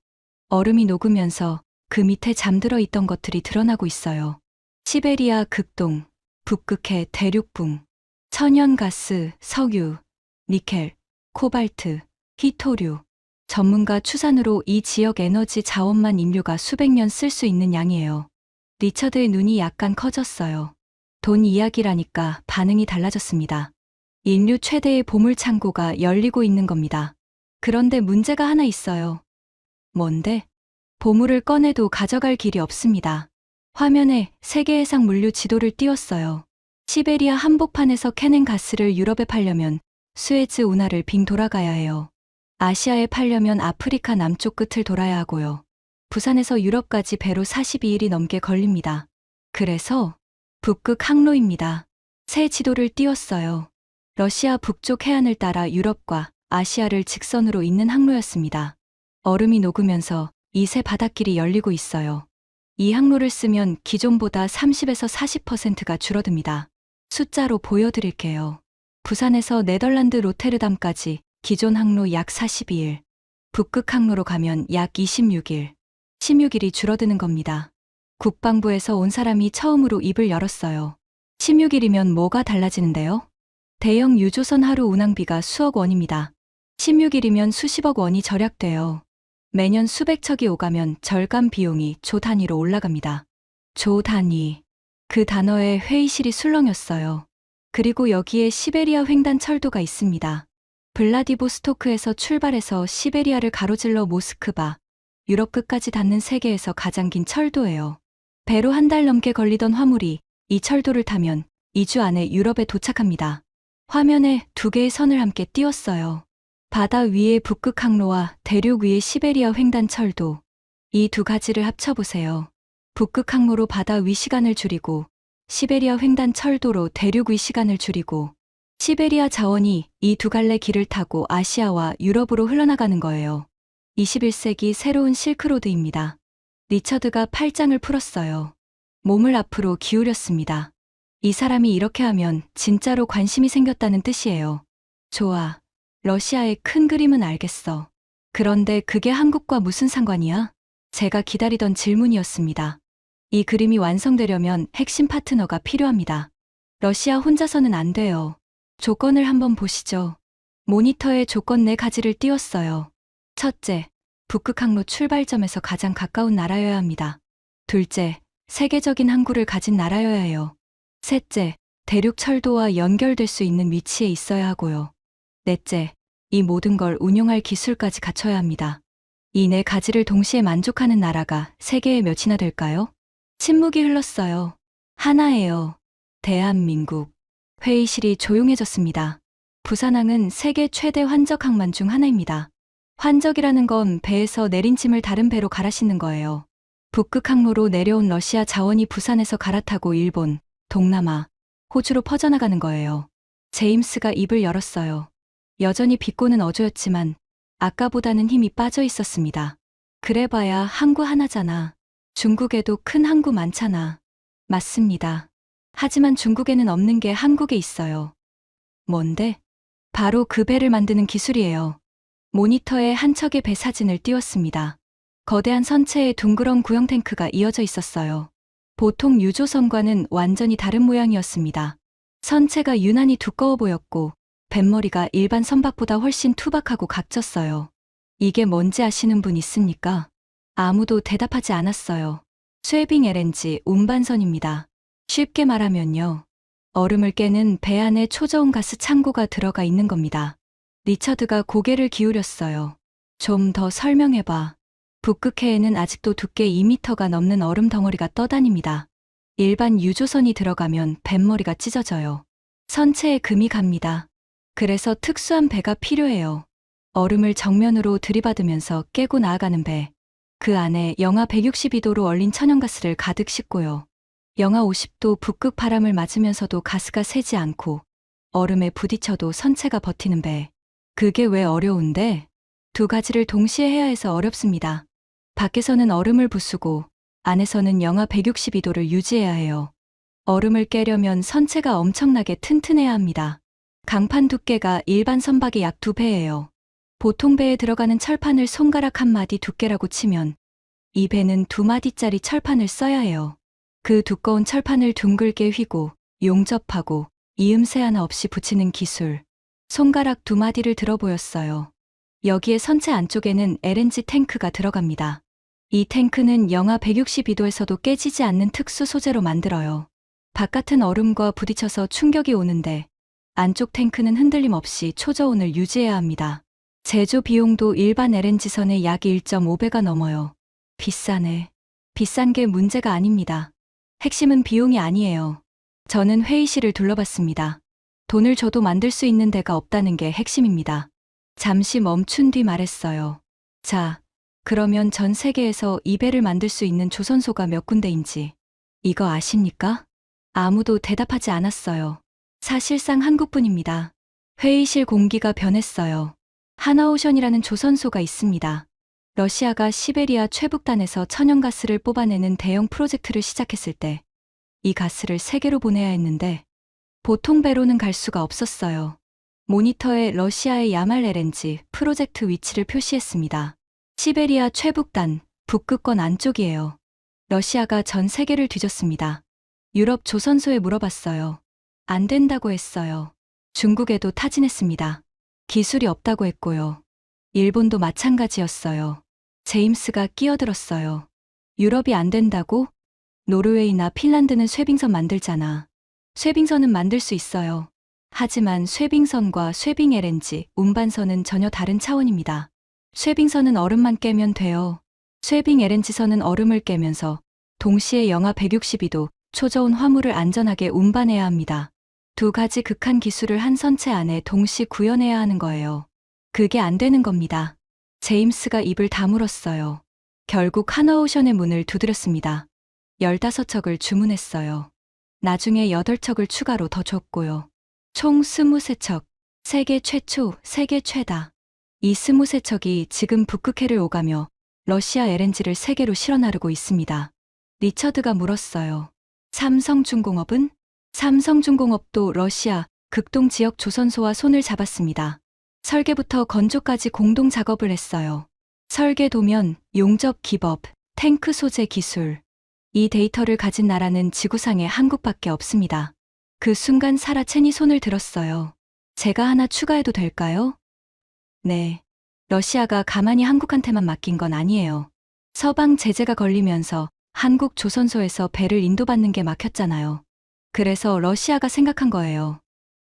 얼음이 녹으면서 그 밑에 잠들어 있던 것들이 드러나고 있어요. 시베리아 극동, 북극해 대륙붕, 천연가스, 석유, 니켈, 코발트, 히토류. 전문가 추산으로 이 지역 에너지 자원만 인류가 수백 년 쓸 수 있는 양이에요. 리처드의 눈이 약간 커졌어요. 돈 이야기라니까 반응이 달라졌습니다. 인류 최대의 보물 창고가 열리고 있는 겁니다. 그런데 문제가 하나 있어요. 뭔데? 보물을 꺼내도 가져갈 길이 없습니다. 화면에 세계 해상 물류 지도를 띄웠어요. 시베리아 한복판에서 캐낸 가스를 유럽에 팔려면 수에즈 운하를 빙 돌아가야 해요. 아시아에 팔려면 아프리카 남쪽 끝을 돌아야 하고요. 부산에서 유럽까지 배로 42일이 넘게 걸립니다. 그래서 북극 항로입니다. 새 지도를 띄웠어요. 러시아 북쪽 해안을 따라 유럽과 아시아를 직선으로 잇는 항로였습니다. 얼음이 녹으면서 이 새 바닷길이 열리고 있어요. 이 항로를 쓰면 기존보다 30에서 40%가 줄어듭니다. 숫자로 보여드릴게요. 부산에서 네덜란드 로테르담까지 기존 항로 약 42일, 북극 항로로 가면 약 26일, 16일이 줄어드는 겁니다. 국방부에서 온 사람이 처음으로 입을 열었어요. 16일이면 뭐가 달라지는데요? 대형 유조선 하루 운항비가 수억 원입니다. 16일이면 수십억 원이 절약돼요. 매년 수백 척이 오가면 절감 비용이 조 단위로 올라갑니다. 조 단위. 그 단어에 회의실이 술렁였어요. 그리고 여기에 시베리아 횡단 철도가 있습니다. 블라디보스토크에서 출발해서 시베리아를 가로질러 모스크바, 유럽 끝까지 닿는 세계에서 가장 긴 철도예요. 배로 한 달 넘게 걸리던 화물이 이 철도를 타면 2주 안에 유럽에 도착합니다. 화면에 두 개의 선을 함께 띄웠어요. 바다 위의 북극 항로와 대륙 위의 시베리아 횡단 철도. 이 두 가지를 합쳐보세요. 북극 항로로 바다 위 시간을 줄이고 시베리아 횡단 철도로 대륙 위 시간을 줄이고 시베리아 자원이 이 두 갈래 길을 타고 아시아와 유럽으로 흘러나가는 거예요. 21세기 새로운 실크로드입니다. 리처드가 팔짱을 풀었어요. 몸을 앞으로 기울였습니다. 이 사람이 이렇게 하면 진짜로 관심이 생겼다는 뜻이에요. 좋아. 러시아의 큰 그림은 알겠어. 그런데 그게 한국과 무슨 상관이야? 제가 기다리던 질문이었습니다. 이 그림이 완성되려면 핵심 파트너가 필요합니다. 러시아 혼자서는 안 돼요. 조건을 한번 보시죠. 모니터에 조건 4가지를 띄웠어요. 첫째, 북극 항로 출발점에서 가장 가까운 나라여야 합니다. 둘째, 세계적인 항구를 가진 나라여야 해요. 셋째, 대륙 철도와 연결될 수 있는 위치에 있어야 하고요. 넷째, 이 모든 걸 운용할 기술까지 갖춰야 합니다. 이 4가지를 동시에 만족하는 나라가 세계에 몇이나 될까요? 침묵이 흘렀어요. 하나예요. 대한민국. 회의실이 조용해졌습니다. 부산항은 세계 최대 환적 항만 중 하나입니다. 환적이라는 건 배에서 내린 짐을 다른 배로 갈아 싣는 거예요. 북극 항로로 내려온 러시아 자원이 부산에서 갈아타고 일본, 동남아, 호주로 퍼져나가는 거예요. 제임스가 입을 열었어요. 여전히 비꼬는 어조였지만 아까보다는 힘이 빠져 있었습니다. 그래봐야 항구 하나잖아. 중국에도 큰 항구 많잖아. 맞습니다. 하지만 중국에는 없는 게 한국에 있어요. 뭔데? 바로 그 배를 만드는 기술이에요. 모니터에 한 척의 배 사진을 띄웠습니다. 거대한 선체에 둥그런 구형 탱크가 이어져 있었어요. 보통 유조선과는 완전히 다른 모양이었습니다. 선체가 유난히 두꺼워 보였고 뱃머리가 일반 선박보다 훨씬 투박하고 각졌어요. 이게 뭔지 아시는 분 있습니까? 아무도 대답하지 않았어요. 쇠빙 LNG 운반선입니다. 쉽게 말하면요. 얼음을 깨는 배 안에 초저온 가스 창고가 들어가 있는 겁니다. 리처드가 고개를 기울였어요. 좀 더 설명해봐. 북극해에는 아직도 두께 2m가 넘는 얼음 덩어리가 떠다닙니다. 일반 유조선이 들어가면 뱃머리가 찢어져요. 선체에 금이 갑니다. 그래서 특수한 배가 필요해요. 얼음을 정면으로 들이받으면서 깨고 나아가는 배. 그 안에 영하 162도로 얼린 천연가스를 가득 싣고요. 영하 50도 북극 바람을 맞으면서도 가스가 새지 않고 얼음에 부딪혀도 선체가 버티는 배. 그게 왜 어려운데? 두 가지를 동시에 해야 해서 어렵습니다. 밖에서는 얼음을 부수고 안에서는 영하 162도를 유지해야 해요. 얼음을 깨려면 선체가 엄청나게 튼튼해야 합니다. 강판 두께가 일반 선박의 약 2배예요. 보통 배에 들어가는 철판을 손가락 한 마디 두께라고 치면 이 배는 2마디짜리 철판을 써야 해요. 그 두꺼운 철판을 둥글게 휘고 용접하고 이음새 하나 없이 붙이는 기술. 손가락 2마디를 들어 보였어요. 여기에 선체 안쪽에는 LNG 탱크가 들어갑니다. 이 탱크는 영하 162도에서도 깨지지 않는 특수 소재로 만들어요. 바깥은 얼음과 부딪혀서 충격이 오는데 안쪽 탱크는 흔들림 없이 초저온을 유지해야 합니다. 제조 비용도 일반 LNG선의 약 1.5배가 넘어요. 비싸네. 비싼 게 문제가 아닙니다. 핵심은 비용이 아니에요. 저는 회의실을 둘러봤습니다. 돈을 줘도 만들 수 있는 데가 없다는 게 핵심입니다. 잠시 멈춘 뒤 말했어요. 자, 그러면 전 세계에서 이 배를 만들 수 있는 조선소가 몇 군데인지 이거 아십니까? 아무도 대답하지 않았어요. 사실상 한국뿐입니다. 회의실 공기가 변했어요. 하나오션이라는 조선소가 있습니다. 러시아가 시베리아 최북단에서 천연가스를 뽑아내는 대형 프로젝트를 시작했을 때 이 가스를 세계로 보내야 했는데 보통 배로는 갈 수가 없었어요. 모니터에 러시아의 야말 LNG 프로젝트 위치를 표시했습니다. 시베리아 최북단, 북극권 안쪽이에요. 러시아가 전 세계를 뒤졌습니다. 유럽 조선소에 물어봤어요. 안 된다고 했어요. 중국에도 타진했습니다. 기술이 없다고 했고요. 일본도 마찬가지였어요. 제임스가 끼어들었어요. 유럽이 안 된다고? 노르웨이나 핀란드는 쇠빙선 만들잖아. 쇠빙선은 만들 수 있어요. 하지만 쇠빙선과 쇠빙 LNG, 운반선은 전혀 다른 차원입니다. 쇠빙선은 얼음만 깨면 돼요. 쇠빙 LNG선은 얼음을 깨면서 동시에 영하 162도 초저온 화물을 안전하게 운반해야 합니다. 두 가지 극한 기술을 한 선체 안에 동시 구현해야 하는 거예요. 그게 안 되는 겁니다. 제임스가 입을 다물었어요. 결국 하나오션의 문을 두드렸습니다. 15척을 주문했어요. 나중에 8척을 추가로 더 줬고요. 총 23척, 세계 최초, 세계 최다. 이 23척이 지금 북극해를 오가며 러시아 LNG를 세계로 실어 나르고 있습니다. 리처드가 물었어요. 삼성중공업은? 삼성중공업도 러시아 극동 지역 조선소와 손을 잡았습니다. 설계부터 건조까지 공동 작업을 했어요. 설계 도면, 용접 기법, 탱크 소재 기술. 이 데이터를 가진 나라는 지구상에 한국밖에 없습니다. 그 순간 사라 첸이 손을 들었어요. 제가 하나 추가해도 될까요? 네. 러시아가 가만히 한국한테만 맡긴 건 아니에요. 서방 제재가 걸리면서 한국 조선소에서 배를 인도받는 게 막혔잖아요. 그래서 러시아가 생각한 거예요.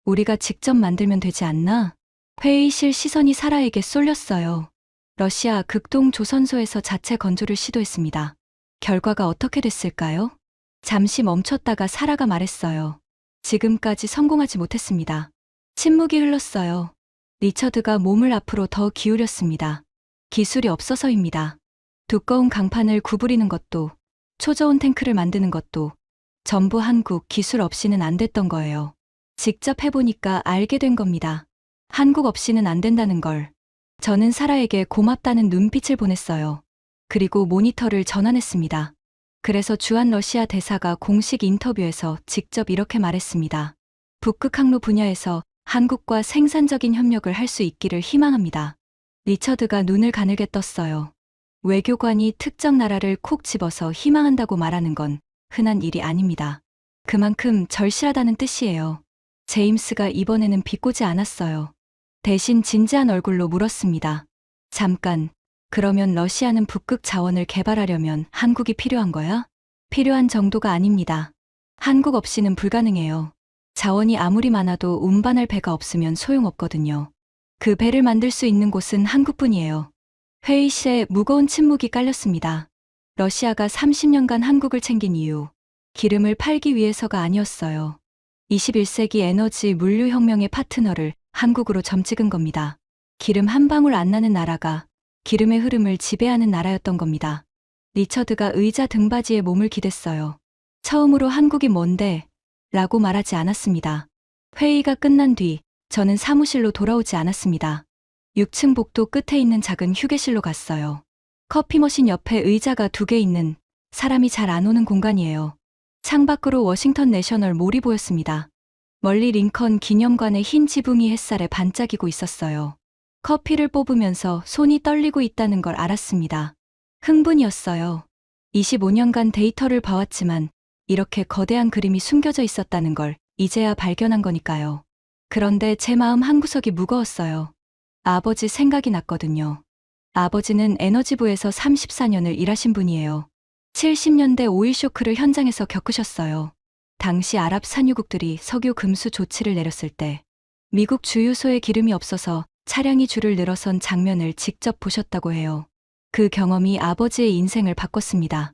우리가 직접 만들면 되지 않나? 회의실 시선이 사라에게 쏠렸어요. 러시아 극동 조선소에서 자체 건조를 시도했습니다. 결과가 어떻게 됐을까요? 잠시 멈췄다가 사라가 말했어요. 지금까지 성공하지 못했습니다. 침묵이 흘렀어요. 리처드가 몸을 앞으로 더 기울였습니다. 기술이 없어서입니다. 두꺼운 강판을 구부리는 것도, 초저온 탱크를 만드는 것도 전부 한국 기술 없이는 안 됐던 거예요. 직접 해보니까 알게 된 겁니다. 한국 없이는 안 된다는 걸. 저는 사라에게 고맙다는 눈빛을 보냈어요. 그리고 모니터를 전환했습니다. 그래서 주한 러시아 대사가 공식 인터뷰에서 직접 이렇게 말했습니다. 북극 항로 분야에서 한국과 생산적인 협력을 할 수 있기를 희망합니다. 리처드가 눈을 가늘게 떴어요. 외교관이 특정 나라를 콕 집어서 희망한다고 말하는 건 흔한 일이 아닙니다. 그만큼 절실하다는 뜻이에요. 제임스가 이번에는 비꼬지 않았어요. 대신 진지한 얼굴로 물었습니다. 잠깐, 그러면 러시아는 북극 자원을 개발하려면 한국이 필요한 거야? 필요한 정도가 아닙니다. 한국 없이는 불가능해요. 자원이 아무리 많아도 운반할 배가 없으면 소용없거든요. 그 배를 만들 수 있는 곳은 한국뿐이에요. 회의실에 무거운 침묵이 깔렸습니다. 러시아가 30년간 한국을 챙긴 이유, 기름을 팔기 위해서가 아니었어요. 21세기 에너지 물류혁명의 파트너를 한국으로 점찍은 겁니다. 기름 한 방울 안 나는 나라가 기름의 흐름을 지배하는 나라였던 겁니다. 리처드가 의자 등받이에 몸을 기댔어요. 처음으로 한국이 뭔데? 라고 말하지 않았습니다. 회의가 끝난 뒤 저는 사무실로 돌아오지 않았습니다. 6층 복도 끝에 있는 작은 휴게실로 갔어요. 커피 머신 옆에 의자가 2개 있는 사람이 잘 안 오는 공간이에요. 창밖으로 워싱턴 내셔널 몰이 보였습니다. 멀리 링컨 기념관의 흰 지붕이 햇살에 반짝이고 있었어요. 커피를 뽑으면서 손이 떨리고 있다는 걸 알았습니다. 흥분이었어요. 25년간 데이터를 봐왔지만 이렇게 거대한 그림이 숨겨져 있었다는 걸 이제야 발견한 거니까요. 그런데 제 마음 한구석이 무거웠어요. 아버지 생각이 났거든요. 아버지는 에너지부에서 34년을 일하신 분이에요. 70년대 오일 쇼크를 현장에서 겪으셨어요. 당시 아랍 산유국들이 석유 금수 조치를 내렸을 때 미국 주유소에 기름이 없어서 차량이 줄을 늘어선 장면을 직접 보셨다고 해요. 그 경험이 아버지의 인생을 바꿨습니다.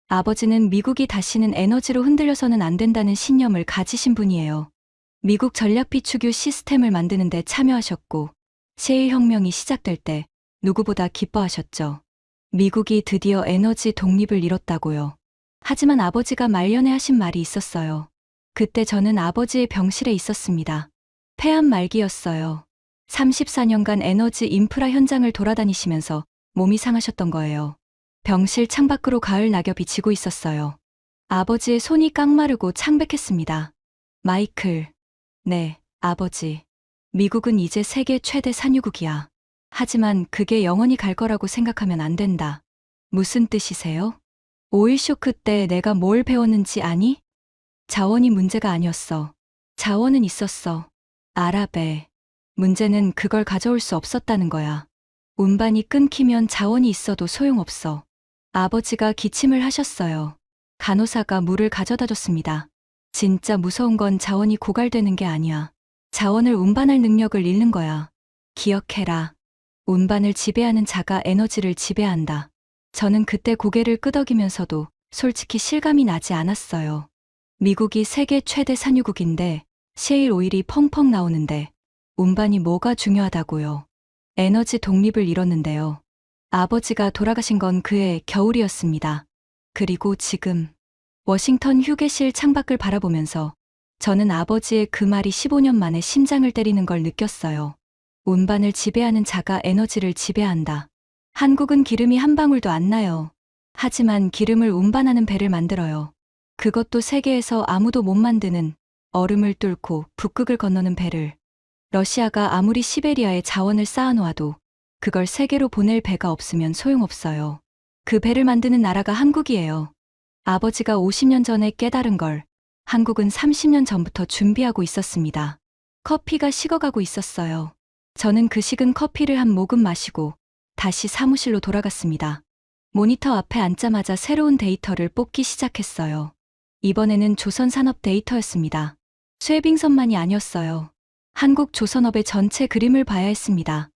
아버지는 미국이 다시는 에너지로 흔들려서는 안 된다는 신념을 가지신 분이에요. 미국 전략 비축유 시스템을 만드는 데 참여하셨고 셰일 혁명이 시작될 때 누구보다 기뻐하셨죠. 미국이 드디어 에너지 독립을 이뤘다고요. 하지만 아버지가 말년에 하신 말이 있었어요. 그때 저는 아버지의 병실에 있었습니다. 폐암 말기였어요. 34년간 에너지 인프라 현장을 돌아다니시면서 몸이 상하셨던 거예요. 병실 창밖으로 가을 낙엽이 지고 있었어요. 아버지의 손이 깡마르고 창백했습니다. 마이클. 네, 아버지. 미국은 이제 세계 최대 산유국이야. 하지만 그게 영원히 갈 거라고 생각하면 안 된다. 무슨 뜻이세요? 오일 쇼크 때 내가 뭘 배웠는지 아니? 자원이 문제가 아니었어. 자원은 있었어. 아랍에. 문제는 그걸 가져올 수 없었다는 거야. 운반이 끊기면 자원이 있어도 소용없어. 아버지가 기침을 하셨어요. 간호사가 물을 가져다 줬습니다. 진짜 무서운 건 자원이 고갈되는 게 아니야. 자원을 운반할 능력을 잃는 거야. 기억해라. 운반을 지배하는 자가 에너지를 지배한다. 저는 그때 고개를 끄덕이면서도 솔직히 실감이 나지 않았어요. 미국이 세계 최대 산유국인데 셰일 오일이 펑펑 나오는데 운반이 뭐가 중요하다고요. 에너지 독립을 잃었는데요. 아버지가 돌아가신 건 그해 겨울이었습니다. 그리고 지금 워싱턴 휴게실 창밖을 바라보면서 저는 아버지의 그 말이 15년 만에 심장을 때리는 걸 느꼈어요. 운반을 지배하는 자가 에너지를 지배한다. 한국은 기름이 한 방울도 안 나요. 하지만 기름을 운반하는 배를 만들어요. 그것도 세계에서 아무도 못 만드는 얼음을 뚫고 북극을 건너는 배를. 러시아가 아무리 시베리아에 자원을 쌓아놓아도 그걸 세계로 보낼 배가 없으면 소용없어요. 그 배를 만드는 나라가 한국이에요. 아버지가 50년 전에 깨달은 걸 한국은 30년 전부터 준비하고 있었습니다. 커피가 식어가고 있었어요. 저는 그 식은 커피를 한 모금 마시고 다시 사무실로 돌아갔습니다. 모니터 앞에 앉자마자 새로운 데이터를 뽑기 시작했어요. 이번에는 조선산업 데이터였습니다. 쇠빙선만이 아니었어요. 한국 조선업의 전체 그림을 봐야 했습니다.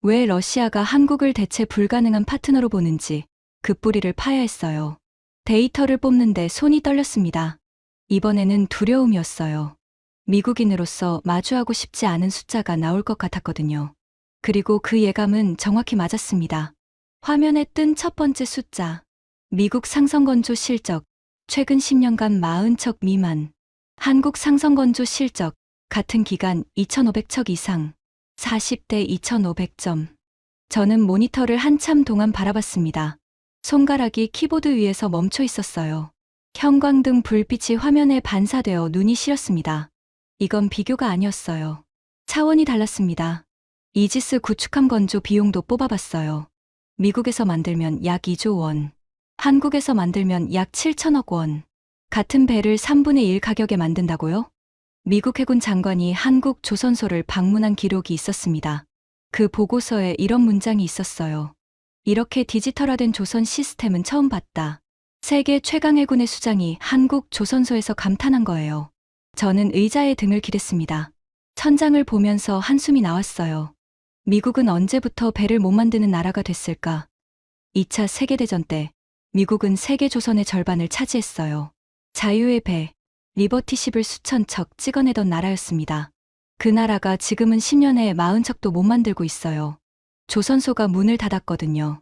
왜 러시아가 한국을 대체 불가능한 파트너로 보는지 그 뿌리를 파야 했어요. 데이터를 뽑는데 손이 떨렸습니다. 이번에는 두려움이었어요. 미국인으로서 마주하고 싶지 않은 숫자가 나올 것 같았거든요. 그리고 그 예감은 정확히 맞았습니다. 화면에 뜬 첫 번째 숫자. 미국 상성건조 실적, 최근 10년간 40척 미만. 한국 상성건조 실적, 같은 기간 2,500척 이상. 40대 2,500점. 저는 모니터를 한참 동안 바라봤습니다. 손가락이 키보드 위에서 멈춰 있었어요. 형광등 불빛이 화면에 반사되어 눈이 시렸습니다. 이건 비교가 아니었어요. 차원이 달랐습니다. 이지스 구축함 건조 비용도 뽑아봤어요. 미국에서 만들면 약 2조 원. 한국에서 만들면 약 7천억 원. 같은 배를 3분의 1 가격에 만든다고요? 미국 해군 장관이 한국 조선소를 방문한 기록이 있었습니다. 그 보고서에 이런 문장이 있었어요. 이렇게 디지털화된 조선 시스템은 처음 봤다. 세계 최강 해군의 수장이 한국 조선소에서 감탄한 거예요. 저는 의자에 등을 기댔습니다. 천장을 보면서 한숨이 나왔어요. 미국은 언제부터 배를 못 만드는 나라가 됐을까? 2차 세계대전 때 미국은 세계 조선의 절반을 차지했어요. 자유의 배, 리버티십을 수천 척 찍어내던 나라였습니다. 그 나라가 지금은 10년에 40척도 못 만들고 있어요. 조선소가 문을 닫았거든요.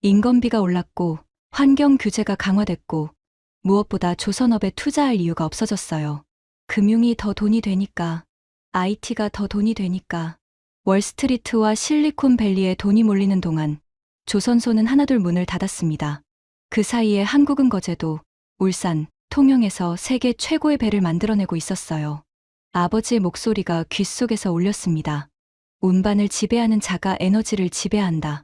인건비가 올랐고 환경 규제가 강화됐고 무엇보다 조선업에 투자할 이유가 없어졌어요. 금융이 더 돈이 되니까, IT가 더 돈이 되니까, 월스트리트와 실리콘밸리에 돈이 몰리는 동안 조선소는 하나둘 문을 닫았습니다. 그 사이에 한국은 거제도, 울산, 통영에서 세계 최고의 배를 만들어내고 있었어요. 아버지의 목소리가 귓속에서 울렸습니다. 운반을 지배하는 자가 에너지를 지배한다.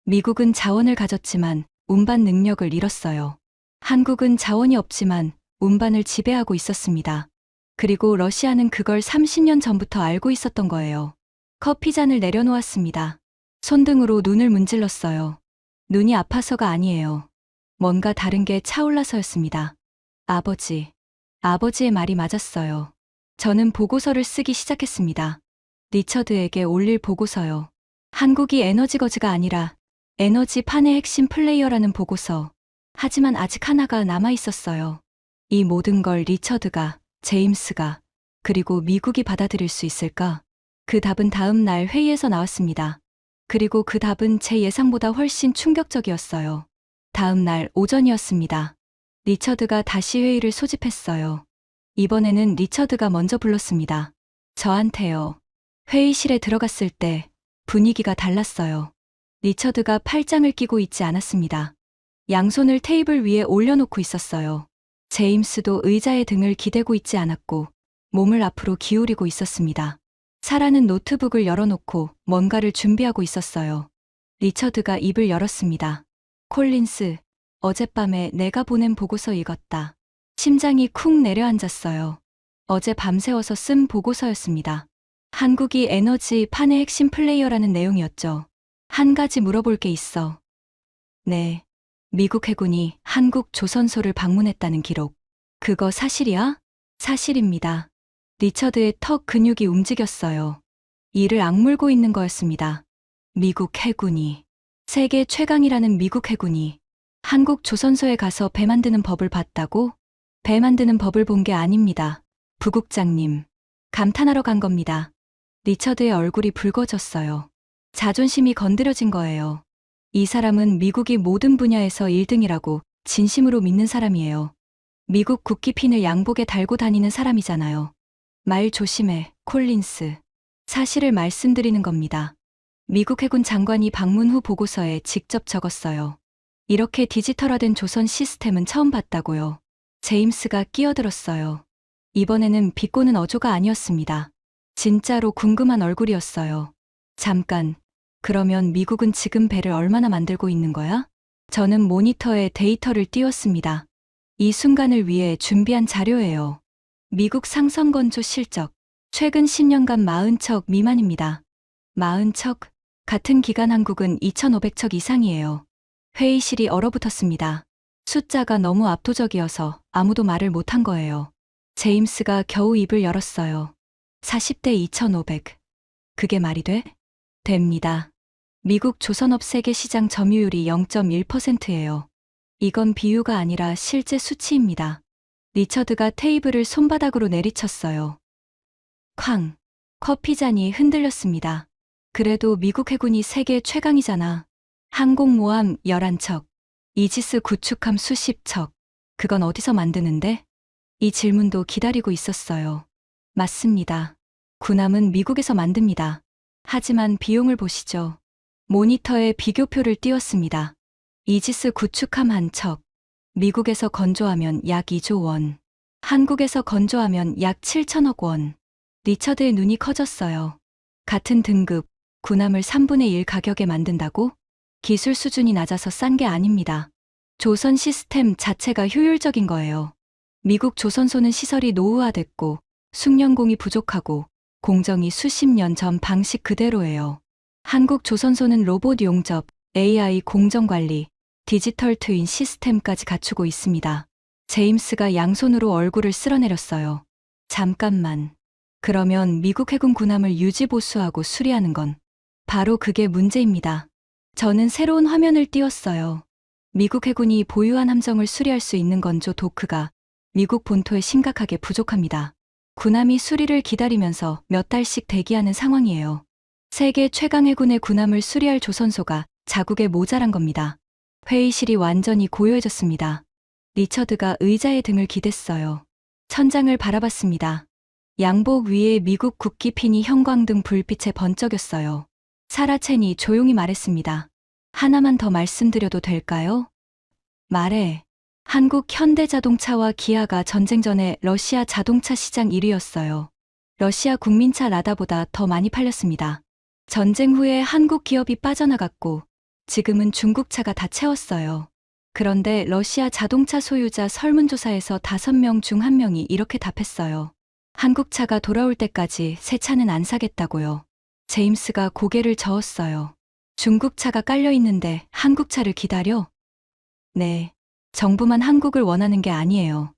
미국은 자원을 가졌지만 운반 능력을 잃었어요. 한국은 자원이 없지만 운반을 지배하고 있었습니다. 그리고 러시아는 그걸 30년 전부터 알고 있었던 거예요. 커피잔을 내려놓았습니다. 손등으로 눈을 문질렀어요. 눈이 아파서가 아니에요. 뭔가 다른 게 차올라서였습니다. 아버지의 말이 맞았어요. 저는 보고서를 쓰기 시작했습니다. 리처드에게 올릴 보고서요. 한국이 에너지 거지가 아니라 에너지 판의 핵심 플레이어라는 보고서. 하지만 아직 하나가 남아 있었어요. 이 모든 걸 리처드가, 제임스가, 그리고 미국이 받아들일 수 있을까? 그 답은 다음 날 회의에서 나왔습니다. 그리고 그 답은 제 예상보다 훨씬 충격적이었어요. 다음 날 오전이었습니다. 리처드가 다시 회의를 소집했어요. 이번에는 리처드가 먼저 불렀습니다. 저한테요. 회의실에 들어갔을 때 분위기가 달랐어요. 리처드가 팔짱을 끼고 있지 않았습니다. 양손을 테이블 위에 올려놓고 있었어요. 제임스도 의자에 등을 기대고 있지 않았고 몸을 앞으로 기울이고 있었습니다. 사라는 노트북을 열어놓고 뭔가를 준비하고 있었어요. 리처드가 입을 열었습니다. 콜린스, 어젯밤에 내가 보낸 보고서 읽었다. 심장이 쿵 내려앉았어요. 어제 밤새워서 쓴 보고서였습니다. 한국이 에너지 판의 핵심 플레이어라는 내용이었죠. 한 가지 물어볼 게 있어. 네. 미국 해군이 한국 조선소를 방문했다는 기록. 그거 사실이야? 사실입니다. 리처드의 턱 근육이 움직였어요. 이를 악물고 있는 거였습니다. 미국 해군이, 세계 최강이라는 미국 해군이 한국 조선소에 가서 배 만드는 법을 봤다고? 배 만드는 법을 본 게 아닙니다. 부국장님. 감탄하러 간 겁니다. 리처드의 얼굴이 붉어졌어요. 자존심이 건드려진 거예요. 이 사람은 미국이 모든 분야에서 1등이라고 진심으로 믿는 사람이에요. 미국 국기핀을 양복에 달고 다니는 사람이잖아요. 말 조심해, 콜린스. 사실을 말씀드리는 겁니다. 미국 해군 장관이 방문 후 보고서에 직접 적었어요. 이렇게 디지털화된 조선 시스템은 처음 봤다고요. 제임스가 끼어들었어요. 이번에는 비꼬는 어조가 아니었습니다. 진짜로 궁금한 얼굴이었어요. 잠깐, 그러면 미국은 지금 배를 얼마나 만들고 있는 거야? 저는 모니터에 데이터를 띄웠습니다. 이 순간을 위해 준비한 자료예요. 미국 상선 건조 실적, 최근 10년간 40척 미만입니다. 40척? 같은 기간 한국은 2,500척 이상이에요. 회의실이 얼어붙었습니다. 숫자가 너무 압도적이어서 아무도 말을 못한 거예요. 제임스가 겨우 입을 열었어요. 40대 2,500. 그게 말이 돼? 됩니다. 미국 조선업 세계 시장 점유율이 0.1%예요. 이건 비유가 아니라 실제 수치입니다. 리처드가 테이블을 손바닥으로 내리쳤어요. 쾅. 커피잔이 흔들렸습니다. 그래도 미국 해군이 세계 최강이잖아. 항공모함 11척, 이지스 구축함 수십 척. 그건 어디서 만드는데? 이 질문도 기다리고 있었어요. 맞습니다. 군함은 미국에서 만듭니다. 하지만 비용을 보시죠. 모니터에 비교표를 띄웠습니다. 이지스 구축함 한 척. 미국에서 건조하면 약 2조 원. 한국에서 건조하면 약 7천억 원. 리처드의 눈이 커졌어요. 같은 등급, 군함을 3분의 1 가격에 만든다고? 기술 수준이 낮아서 싼 게 아닙니다. 조선 시스템 자체가 효율적인 거예요. 미국 조선소는 시설이 노후화됐고 숙련공이 부족하고 공정이 수십 년 전 방식 그대로예요. 한국 조선소는 로봇 용접, AI 공정관리, 디지털 트윈 시스템까지 갖추고 있습니다. 제임스가 양손으로 얼굴을 쓸어내렸어요. 잠깐만. 그러면 미국 해군 군함을 유지보수하고 수리하는 건 바로 그게 문제입니다. 저는 새로운 화면을 띄웠어요. 미국 해군이 보유한 함정을 수리할 수 있는 건조 도크가 미국 본토에 심각하게 부족합니다. 군함이 수리를 기다리면서 몇 달씩 대기하는 상황이에요. 세계 최강 해군의 군함을 수리할 조선소가 자국에 모자란 겁니다. 회의실이 완전히 고요해졌습니다. 리처드가 의자에 등을 기댔어요. 천장을 바라봤습니다. 양복 위에 미국 국기핀이 형광등 불빛에 번쩍였어요. 사라 첸이 조용히 말했습니다. 하나만 더 말씀드려도 될까요? 말해. 한국 현대자동차와 기아가 전쟁 전에 러시아 자동차 시장 1위였어요. 러시아 국민차 라다보다 더 많이 팔렸습니다. 전쟁 후에 한국 기업이 빠져나갔고 지금은 중국차가 다 채웠어요. 그런데 러시아 자동차 소유자 설문조사에서 5명 중 1명이 이렇게 답했어요. 한국차가 돌아올 때까지 새 차는 안 사겠다고요. 제임스가 고개를 저었어요. 중국차가 깔려 있는데 한국차를 기다려? 네. 정부만 한국을 원하는 게 아니에요.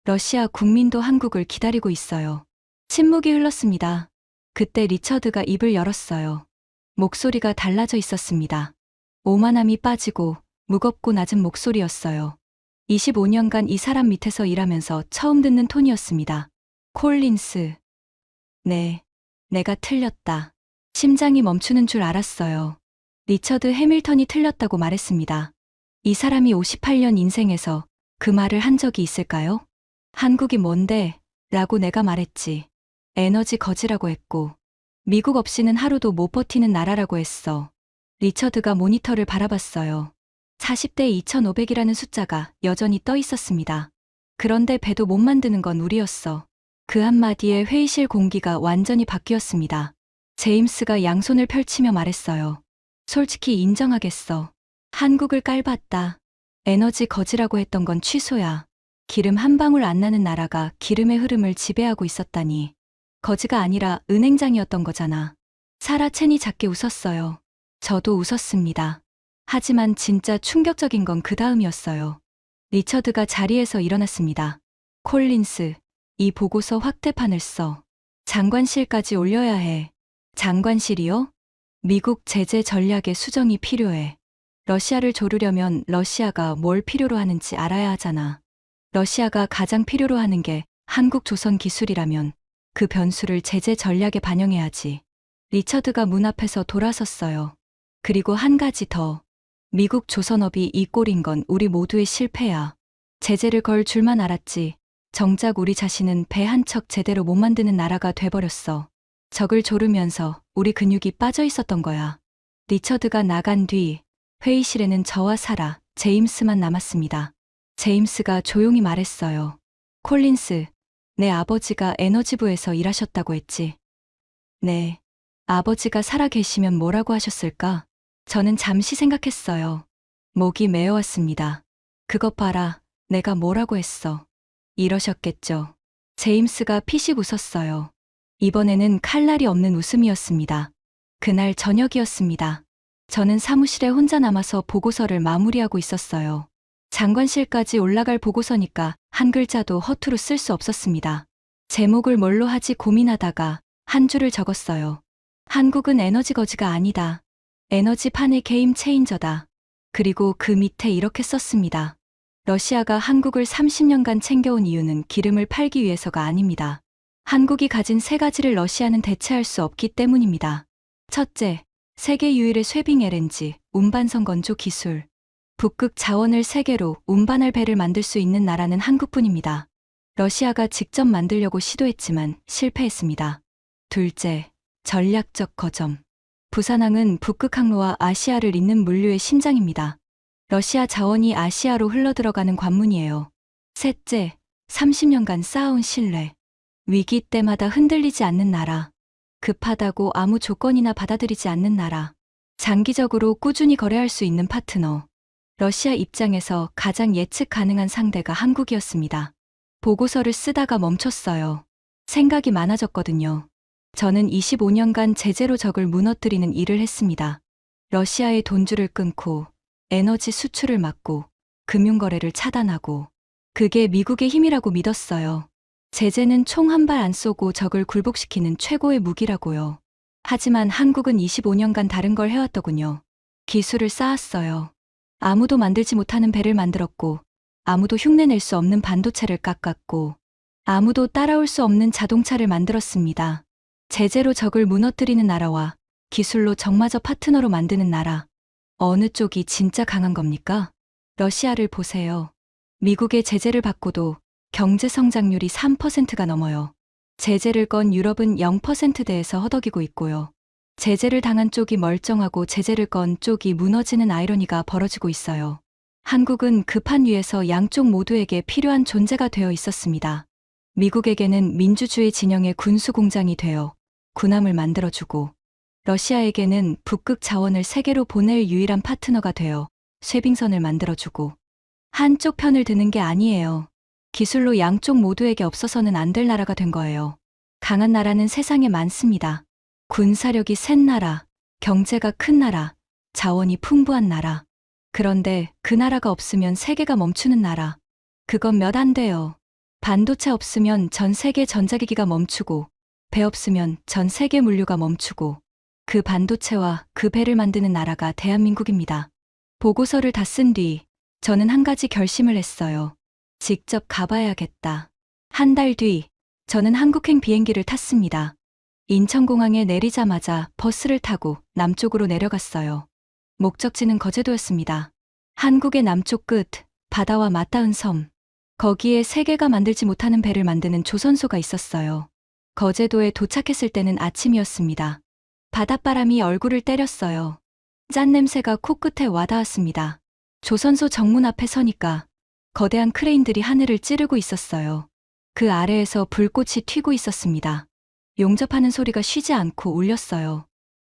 러시아 국민도 한국을 기다리고 있어요. 침묵이 흘렀습니다. 그때 리처드가 입을 열었어요. 목소리가 달라져 있었습니다. 오만함이 빠지고 무겁고 낮은 목소리였어요. 25년간 이 사람 밑에서 일하면서 처음 듣는 톤이었습니다. 콜린스. 네, 내가 틀렸다. 심장이 멈추는 줄 알았어요. 리처드 해밀턴이 틀렸다고 말했습니다. 이 사람이 58년 인생에서 그 말을 한 적이 있을까요? 한국이 뭔데? 라고 내가 말했지. 에너지 거지라고 했고, 미국 없이는 하루도 못 버티는 나라라고 했어. 리처드가 모니터를 바라봤어요. 40대 2,500이라는 숫자가 여전히 떠 있었습니다. 그런데 배도 못 만드는 건 우리였어. 그 한마디에 회의실 공기가 완전히 바뀌었습니다. 제임스가 양손을 펼치며 말했어요. 솔직히 인정하겠어. 한국을 깔봤다. 에너지 거지라고 했던 건 취소야. 기름 한 방울 안 나는 나라가 기름의 흐름을 지배하고 있었다니. 거지가 아니라 은행장이었던 거잖아. 사라 첸이 작게 웃었어요. 저도 웃었습니다. 하지만 진짜 충격적인 건 그 다음이었어요. 리처드가 자리에서 일어났습니다. 콜린스, 이 보고서 확대판을 써. 장관실까지 올려야 해. 장관실이요? 미국 제재 전략의 수정이 필요해. 러시아를 조르려면 러시아가 뭘 필요로 하는지 알아야 하잖아. 러시아가 가장 필요로 하는 게 한국 조선 기술이라면 그 변수를 제재 전략에 반영해야지. 리처드가 문 앞에서 돌아섰어요. 그리고 한 가지 더. 미국 조선업이 이 꼴인 건 우리 모두의 실패야. 제재를 걸 줄만 알았지. 정작 우리 자신은 배 한 척 제대로 못 만드는 나라가 돼버렸어. 적을 조르면서 우리 근육이 빠져 있었던 거야. 리처드가 나간 뒤 회의실에는 저와 사라, 제임스만 남았습니다. 제임스가 조용히 말했어요. 콜린스, 내 아버지가 에너지부에서 일하셨다고 했지. 네. 아버지가 살아 계시면 뭐라고 하셨을까? 저는 잠시 생각했어요. 목이 메어왔습니다. 그것 봐라, 내가 뭐라고 했어. 이러셨겠죠. 제임스가 피식 웃었어요. 이번에는 칼날이 없는 웃음이었습니다. 그날 저녁이었습니다. 저는 사무실에 혼자 남아서 보고서를 마무리하고 있었어요. 장관실까지 올라갈 보고서니까 한 글자도 허투루 쓸 수 없었습니다. 제목을 뭘로 하지 고민하다가 한 줄을 적었어요. 한국은 에너지 거지가 아니다. 에너지판의 게임 체인저다. 그리고 그 밑에 이렇게 썼습니다. 러시아가 한국을 30년간 챙겨온 이유는 기름을 팔기 위해서가 아닙니다. 한국이 가진 세 가지를 러시아는 대체할 수 없기 때문입니다. 첫째, 세계 유일의 쇠빙 LNG, 운반선 건조 기술. 북극 자원을 세계로 운반할 배를 만들 수 있는 나라는 한국뿐입니다. 러시아가 직접 만들려고 시도했지만 실패했습니다. 둘째, 전략적 거점. 부산항은 북극 항로와 아시아를 잇는 물류의 심장입니다. 러시아 자원이 아시아로 흘러들어가는 관문이에요. 셋째, 30년간 쌓아온 신뢰. 위기 때마다 흔들리지 않는 나라. 급하다고 아무 조건이나 받아들이지 않는 나라. 장기적으로 꾸준히 거래할 수 있는 파트너. 러시아 입장에서 가장 예측 가능한 상대가 한국이었습니다. 보고서를 쓰다가 멈췄어요. 생각이 많아졌거든요. 저는 25년간 제재로 적을 무너뜨리는 일을 했습니다. 러시아의 돈줄을 끊고 에너지 수출을 막고 금융거래를 차단하고 그게 미국의 힘이라고 믿었어요. 제재는 총 한 발 안 쏘고 적을 굴복시키는 최고의 무기라고요. 하지만 한국은 25년간 다른 걸 해왔더군요. 기술을 쌓았어요. 아무도 만들지 못하는 배를 만들었고 아무도 흉내낼 수 없는 반도체를 깎았고 아무도 따라올 수 없는 자동차를 만들었습니다. 제재로 적을 무너뜨리는 나라와 기술로 적마저 파트너로 만드는 나라. 어느 쪽이 진짜 강한 겁니까? 러시아를 보세요. 미국의 제재를 받고도 경제 성장률이 3%가 넘어요. 제재를 건 유럽은 0%대에서 허덕이고 있고요. 제재를 당한 쪽이 멀쩡하고 제재를 건 쪽이 무너지는 아이러니가 벌어지고 있어요. 한국은 그 판 위에서 양쪽 모두에게 필요한 존재가 되어 있었습니다. 미국에게는 민주주의 진영의 군수 공장이 되어 군함을 만들어주고 러시아에게는 북극 자원을 세계로 보낼 유일한 파트너가 되어 쇠빙선을 만들어주고 한쪽 편을 드는 게 아니에요. 기술로 양쪽 모두에게 없어서는 안 될 나라가 된 거예요. 강한 나라는 세상에 많습니다. 군사력이 센 나라, 경제가 큰 나라, 자원이 풍부한 나라. 그런데 그 나라가 없으면 세계가 멈추는 나라. 그건 몇 안 돼요. 반도체 없으면 전 세계 전자기기가 멈추고 배 없으면 전 세계 물류가 멈추고 그 반도체와 그 배를 만드는 나라가 대한민국입니다. 보고서를 다 쓴 뒤 저는 한 가지 결심을 했어요. 직접 가봐야겠다. 한 달 뒤 저는 한국행 비행기를 탔습니다. 인천공항에 내리자마자 버스를 타고 남쪽으로 내려갔어요. 목적지는 거제도였습니다. 한국의 남쪽 끝, 바다와 맞닿은 섬. 거기에 세계가 만들지 못하는 배를 만드는 조선소가 있었어요. 거제도에 도착했을 때는 아침이었습니다. 바닷바람이 얼굴을 때렸어요. 짠 냄새가 코끝에 와닿았습니다. 조선소 정문 앞에 서니까 거대한 크레인들이 하늘을 찌르고 있었어요. 그 아래에서 불꽃이 튀고 있었습니다. 용접하는 소리가 쉬지 않고 울렸어요.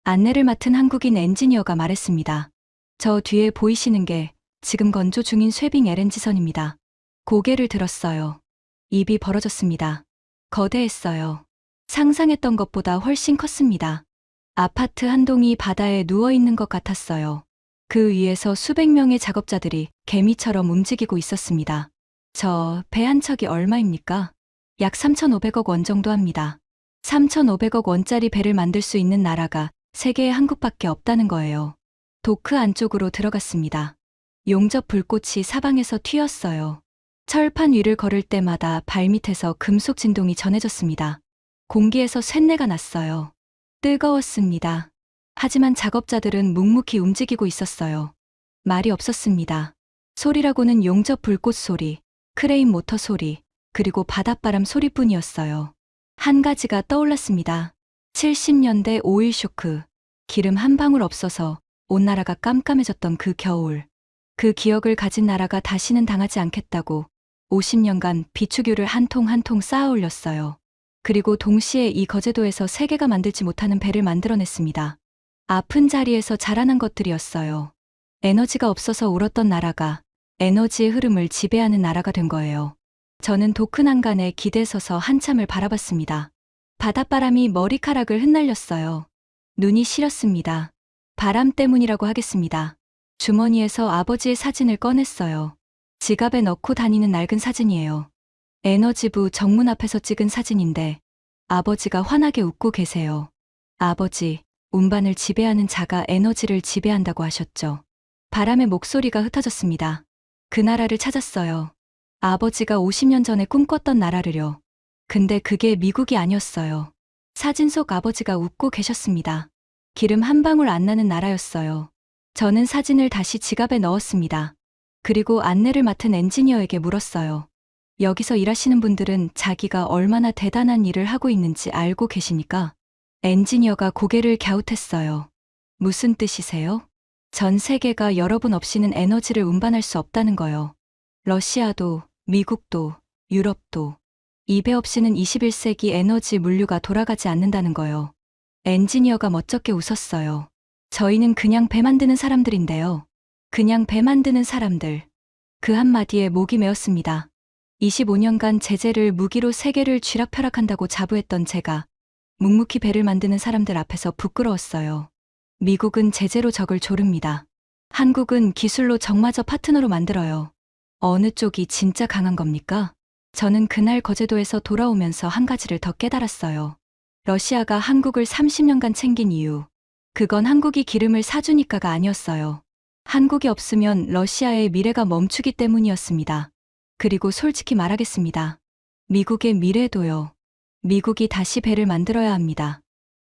안내를 맡은 한국인 엔지니어가 말했습니다. 저 뒤에 보이시는 게 지금 건조 중인 쇠빙 LNG선입니다. 고개를 들었어요. 입이 벌어졌습니다. 거대했어요. 상상했던 것보다 훨씬 컸습니다. 아파트 한 동이 바다에 누워 있는 것 같았어요. 그 위에서 수백 명의 작업자들이 개미처럼 움직이고 있었습니다. 저 배 한 척이 얼마입니까? 약 3,500억 원 정도 합니다. 3,500억 원짜리 배를 만들 수 있는 나라가 세계에 한국밖에 없다는 거예요. 도크 안쪽으로 들어갔습니다. 용접 불꽃이 사방에서 튀었어요. 철판 위를 걸을 때마다 발밑에서 금속 진동이 전해졌습니다. 공기에서 쇳내가 났어요. 뜨거웠습니다. 하지만 작업자들은 묵묵히 움직이고 있었어요. 말이 없었습니다. 소리라고는 용접 불꽃 소리, 크레인 모터 소리, 그리고 바닷바람 소리뿐이었어요. 한 가지가 떠올랐습니다. 70년대 오일 쇼크, 기름 한 방울 없어서 온 나라가 깜깜해졌던 그 겨울. 그 기억을 가진 나라가 다시는 당하지 않겠다고 50년간 비축유를 한 통 한 통 쌓아 올렸어요. 그리고 동시에 이 거제도에서 세계가 만들지 못하는 배를 만들어냈습니다. 아픈 자리에서 자라난 것들이었어요. 에너지가 없어서 울었던 나라가 에너지의 흐름을 지배하는 나라가 된 거예요. 저는 도크 난간에 기대 서서 한참을 바라봤습니다. 바닷바람이 머리카락을 흩날렸어요. 눈이 시렸습니다. 바람 때문이라고 하겠습니다. 주머니에서 아버지의 사진을 꺼냈어요. 지갑에 넣고 다니는 낡은 사진이에요. 에너지부 정문 앞에서 찍은 사진인데 아버지가 환하게 웃고 계세요. 아버지, 운반을 지배하는 자가 에너지를 지배한다고 하셨죠. 바람의 목소리가 흩어졌습니다. 그 나라를 찾았어요. 아버지가 50년 전에 꿈꿨던 나라를요. 근데 그게 미국이 아니었어요. 사진 속 아버지가 웃고 계셨습니다. 기름 한 방울 안 나는 나라였어요. 저는 사진을 다시 지갑에 넣었습니다. 그리고 안내를 맡은 엔지니어에게 물었어요. 여기서 일하시는 분들은 자기가 얼마나 대단한 일을 하고 있는지 알고 계십니까? 엔지니어가 고개를 갸웃했어요. 무슨 뜻이세요? 전 세계가 여러분 없이는 에너지를 운반할 수 없다는 거요. 러시아도, 미국도, 유럽도. 이 배 없이는 21세기 에너지 물류가 돌아가지 않는다는 거요. 엔지니어가 멋쩍게 웃었어요. 저희는 그냥 배 만드는 사람들인데요. 그냥 배 만드는 사람들. 그 한마디에 목이 메었습니다. 25년간 제재를 무기로 세계를 쥐락펴락한다고 자부했던 제가 묵묵히 배를 만드는 사람들 앞에서 부끄러웠어요. 미국은 제재로 적을 조릅니다. 한국은 기술로 적마저 파트너로 만들어요. 어느 쪽이 진짜 강한 겁니까? 저는 그날 거제도에서 돌아오면서 한 가지를 더 깨달았어요. 러시아가 한국을 30년간 챙긴 이유. 그건 한국이 기름을 사주니까가 아니었어요. 한국이 없으면 러시아의 미래가 멈추기 때문이었습니다. 그리고 솔직히 말하겠습니다. 미국의 미래도요. 미국이 다시 배를 만들어야 합니다.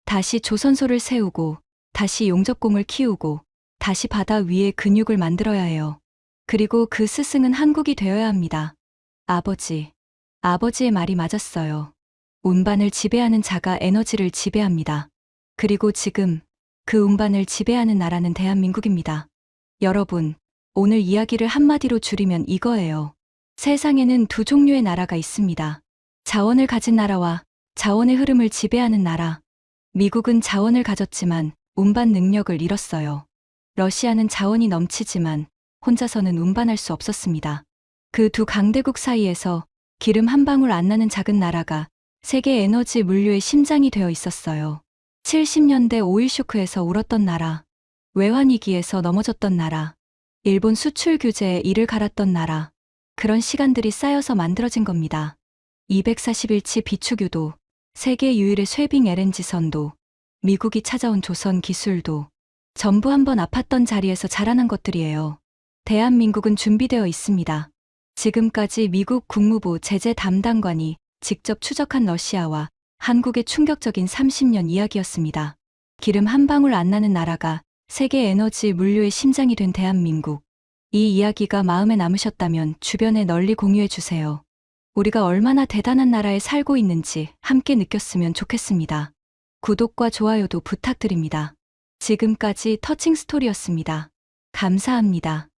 다시 조선소를 세우고, 다시 용접공을 키우고, 다시 바다 위에 근육을 만들어야 해요. 그리고 그 스승은 한국이 되어야 합니다. 아버지의 말이 맞았어요. 운반을 지배하는 자가 에너지를 지배합니다. 그리고 지금 그 운반을 지배하는 나라는 대한민국입니다. 여러분, 오늘 이야기를 한마디로 줄이면 이거예요. 세상에는 두 종류의 나라가 있습니다. 자원을 가진 나라와 자원의 흐름을 지배하는 나라. 미국은 자원을 가졌지만 운반 능력을 잃었어요. 러시아는 자원이 넘치지만 혼자서는 운반할 수 없었습니다. 그 두 강대국 사이에서 기름 한 방울 안 나는 작은 나라가 세계 에너지 물류의 심장이 되어 있었어요. 70년대 오일 쇼크에서 울었던 나라, 외환위기에서 넘어졌던 나라, 일본 수출 규제에 이를 갈았던 나라, 그런 시간들이 쌓여서 만들어진 겁니다. 241치 비축유도, 세계 유일의 쇄빙 LNG선도, 미국이 찾아온 조선 기술도 전부 한번 아팠던 자리에서 자라난 것들이에요. 대한민국은 준비되어 있습니다. 지금까지 미국 국무부 제재 담당관이 직접 추적한 러시아와 한국의 충격적인 30년 이야기였습니다. 기름 한 방울 안 나는 나라가 세계 에너지 물류의 심장이 된 대한민국. 이 이야기가 마음에 남으셨다면 주변에 널리 공유해 주세요. 우리가 얼마나 대단한 나라에 살고 있는지 함께 느꼈으면 좋겠습니다. 구독과 좋아요도 부탁드립니다. 지금까지 터칭 스토리였습니다. 감사합니다.